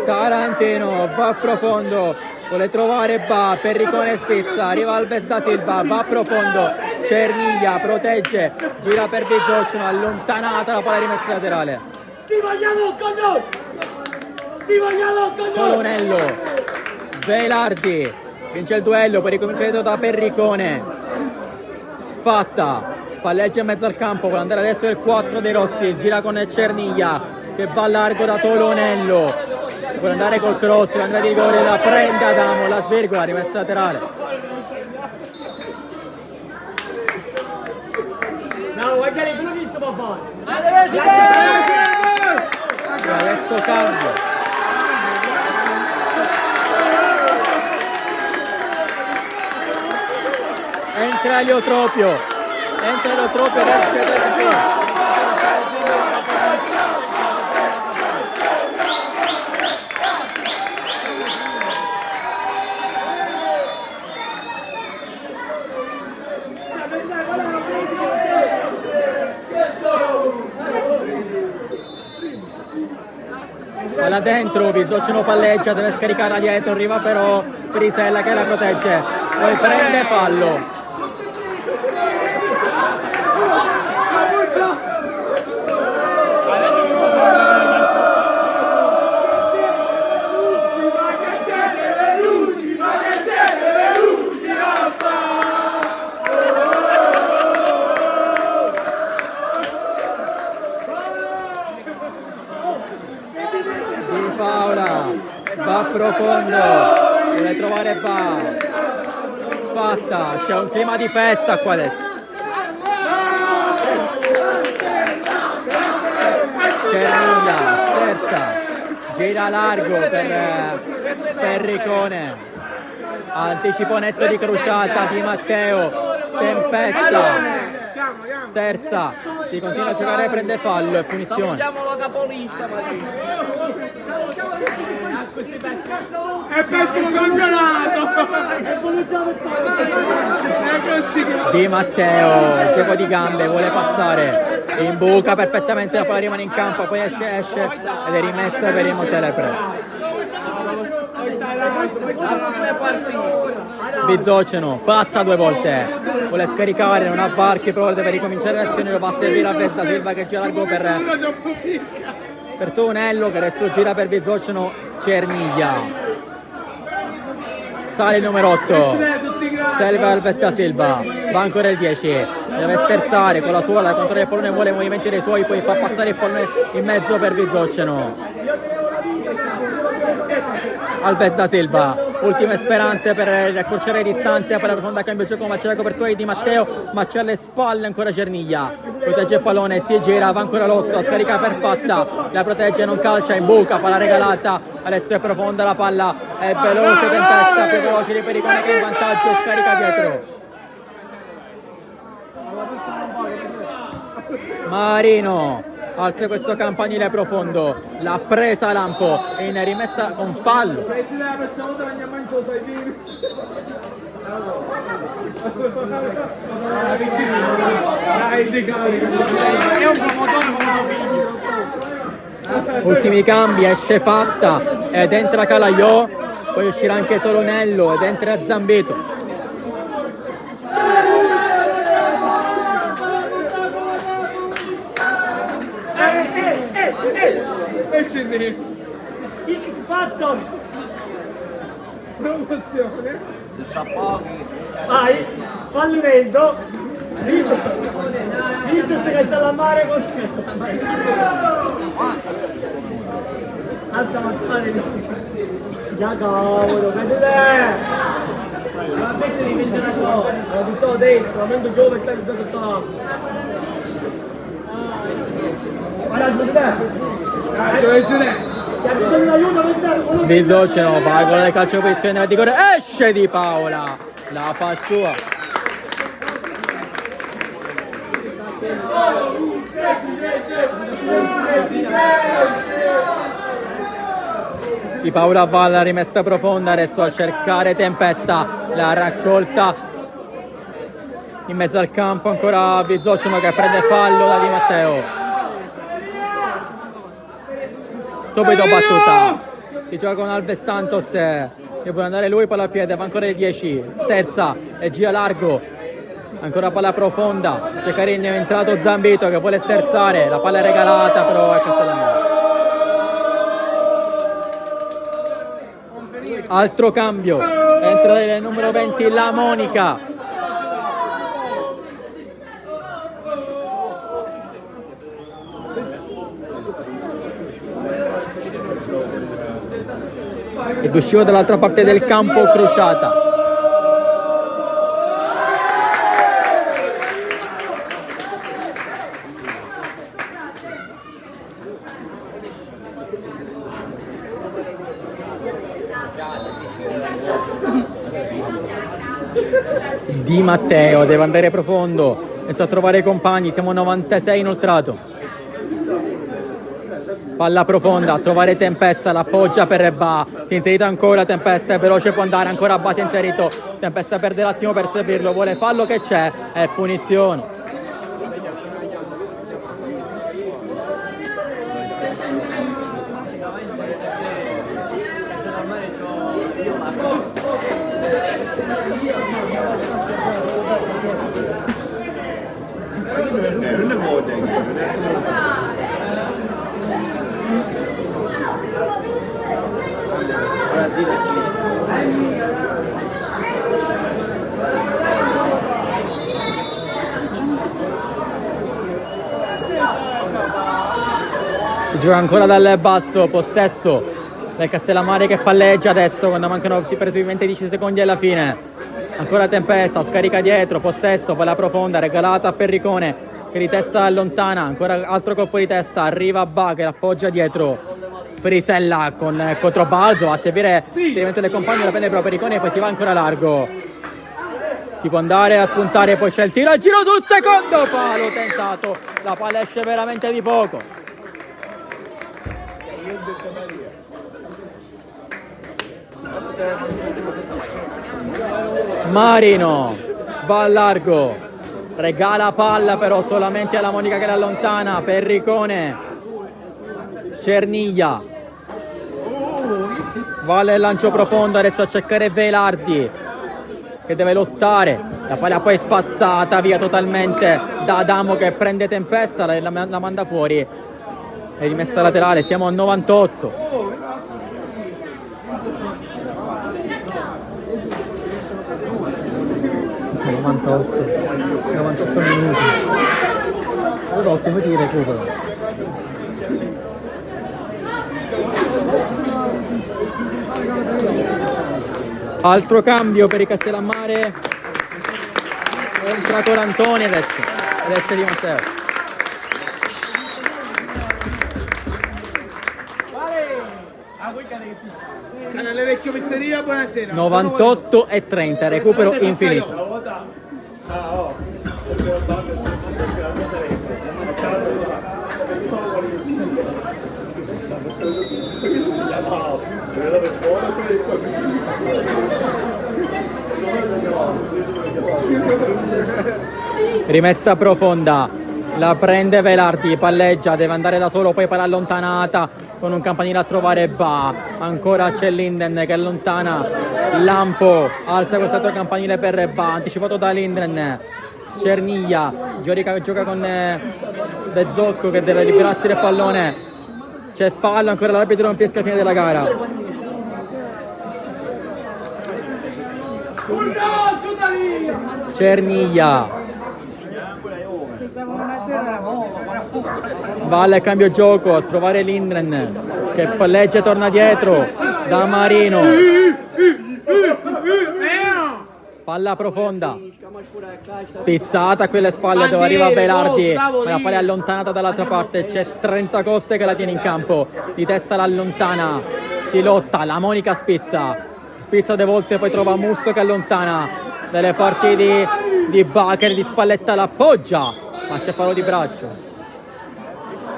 Tarantino va profondo, vuole trovare Ba, Perricone spezza, arriva Alves da Silva, va profondo, Cerniglia protegge, gira per Bizzocchino, allontanata la palla di mezzo laterale. Ti vogliamo con noi! Ti vogliamo con noi! Colonello, Velardi, vince il duello, poi ricomincia da Perricone. Fatta, palleggia in mezzo al campo, vuole andare adesso il 4 dei Rossi, gira con Cerniglia che va largo da Tolonello. Vuole andare col cross, andrà di rigore, la prende Adamo, la svirgola, rimessa laterale. No, guarda che sono visto può fare. E adesso cambio. Entra Eliotropio adesso. Là dentro, Bizzocchino palleggia, deve scaricarla dietro, arriva però Grisella che la protegge, poi prende fallo. Va profondo, deve trovare Ba. Fatta, c'è un clima di festa qua adesso. Cerniglia, terza, gira largo per Perricone. Anticipo netto di crociata di Matteo, tempesta. Terza, si continua a giocare, prende fallo e punizione. È pessimo campionato! È così! Di Matteo, gioco di gambe, vuole passare, imbuca perfettamente, la palla rimane in campo, poi esce ed è rimessa per il Montelepre. Bizzocchino passa 2 volte, vuole scaricare, non ha varchi, però deve ricominciare l'azione, lo fa servire a Vesta Silva che gira largo per Tonello che adesso gira per Bizzocchino. Cerniglia. Sale il numero 8, Selva Alves da Silva, va ancora il 10, deve sterzare con la sua, la controlla il pallone, vuole i movimenti dei suoi, poi fa passare il pallone in mezzo per Bizzocchino. Alves da Silva, ultime speranze per accorciare distanze, per la profonda cambio gioco, ma c'è la copertura di Matteo, ma c'è alle spalle ancora Cerniglia, protegge il pallone, si gira, va ancora l'8, scarica per Fatta, la protegge, non calcia, in buca, palla regalata, adesso è profonda la palla, è veloce, tempesta, più veloce di Perricone che è in vantaggio, scarica dietro. Marino alza questo campanile profondo, l'ha presa Lampo in rimessa con fallo. È un promotore come Ultimi cambi, esce Fatta ed entra Calaiò, poi uscirà anche Tolonello ed entra Zambetto. X Factor! promozione. Se sa pochi. Vai, fallimento. Vinto se che sta alla mare con questo. Alta mazzare di... Già cavolo, presidente! Ma questo è diventato... Non ti sto dentro, la mento giovane sta in sotto l'acqua. Guarda, presidente! Se ha bisogno di aiuto, presidente! Bizzocchino va con le calcio posizione nella rigore, esce Di Paola, la fa sua. Di Paola Valla, rimessa profonda, adesso a cercare Tempesta, la raccolta in mezzo al campo, ancora Bizzocino che prende fallo da Di Matteo. Subito battuta, si gioca con Alves Santos, che vuole andare lui, palla al piede, va ancora il 10, sterza e gira largo, ancora palla profonda, c'è Carin, è entrato Zambito che vuole sterzare, la palla è regalata però è Castellamare. Altro cambio, entra il numero 20 la Monica. Ed usciva dall'altra parte del campo Crociata. Di Matteo deve andare profondo e sta a trovare i compagni, siamo 96 inoltrato. Palla profonda, a trovare Tempesta, l'appoggia per Ba, si è inserito ancora Tempesta, è veloce, può andare, ancora Ba si è inserito, Tempesta perde l'attimo per seguirlo, vuole fallo che c'è, è punizione. Gioca ancora dal basso, possesso del Castellamare che palleggia adesso quando mancano presumibilmente 10 secondi alla fine. Ancora Tempesta, scarica dietro, possesso, palla profonda, regalata a Perricone che di testa allontana, ancora altro colpo di testa, arriva Ba che l'appoggia dietro. Frisella con controbalzo, a servire l'inserimento del compagno, la prende però Perricone e poi si va ancora largo. Si può andare a puntare, poi c'è il tiro, al giro sul secondo palo tentato, la palla esce veramente di poco. Marino va a largo, regala palla però solamente alla Monica che l'allontana. Perricone, Cerniglia, vale il lancio profondo, adesso a cercare Velardi che deve lottare, la palla poi spazzata via totalmente da Adamo che prende Tempesta, la manda fuori, è rimessa laterale, siamo a 98. $98 minuti. Ora ottimo di recupero. Altro cambio per i Castellammare. È entrato L'Antoni adesso Di Matteo. Canale Vecchio Pizzeria, buonasera. 98 e 30, recupero infinito. Rimessa profonda, la prende Velardi, palleggia, deve andare da solo, poi palla allontanata con un campanile a trovare Ba, ancora c'è Linden che allontana Lampo, alza quest'altro campanile per Ba, anticipato da Linden. Cerniglia gioca con De Zocco che deve liberarsi del pallone, c'è fallo, ancora l'arbitro non fischia a fine della gara. Cerniglia va al cambio gioco a trovare Lindgren che palleggia e torna dietro da Marino, palla profonda spizzata a quelle spalle dove arriva Velardi, ma la palla è allontanata dall'altra parte, c'è 30 Coste che la tiene in campo, di testa l'allontana, si lotta, la Monica spizza 2 volte, poi trova Musso che allontana, dalle parti di Bacher, di spalletta l'appoggia, ma c'è fallo di braccio.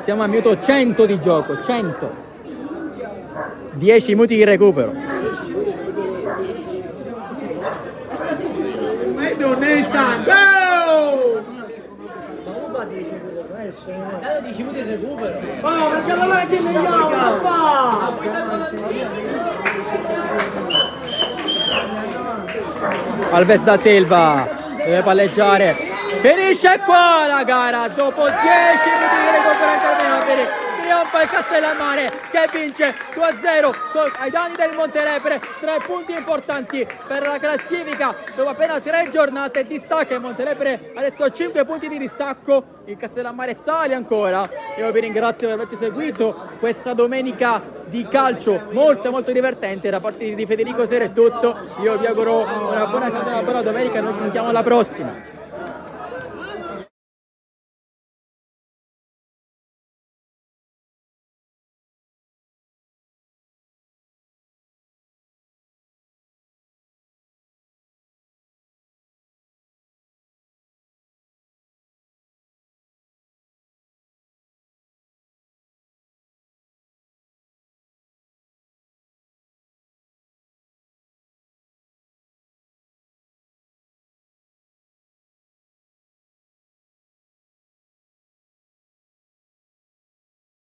Siamo a minuto 100 di gioco, 100. 10 minuti di recupero. Non ne sa, go! Ma come fa 10 minuti? 10 minuti di recupero. Oh, ma che la vai che migliore, ma fa! Alves da Silva deve palleggiare. Finisce qua la gara dopo 10 minuti di recupero interminabili. Trionfa il Castellammare che vince 2-0 ai danni del Montelepre. 3 punti importanti per la classifica dopo appena 3 giornate. Distacca il Montelepre, adesso 5 punti di distacco. Il Castellammare sale ancora. Io vi ringrazio per averci seguito questa domenica di calcio molto divertente. Da parte di Federico Sera è tutto. Io vi auguro una buona domenica e noi ci sentiamo alla prossima.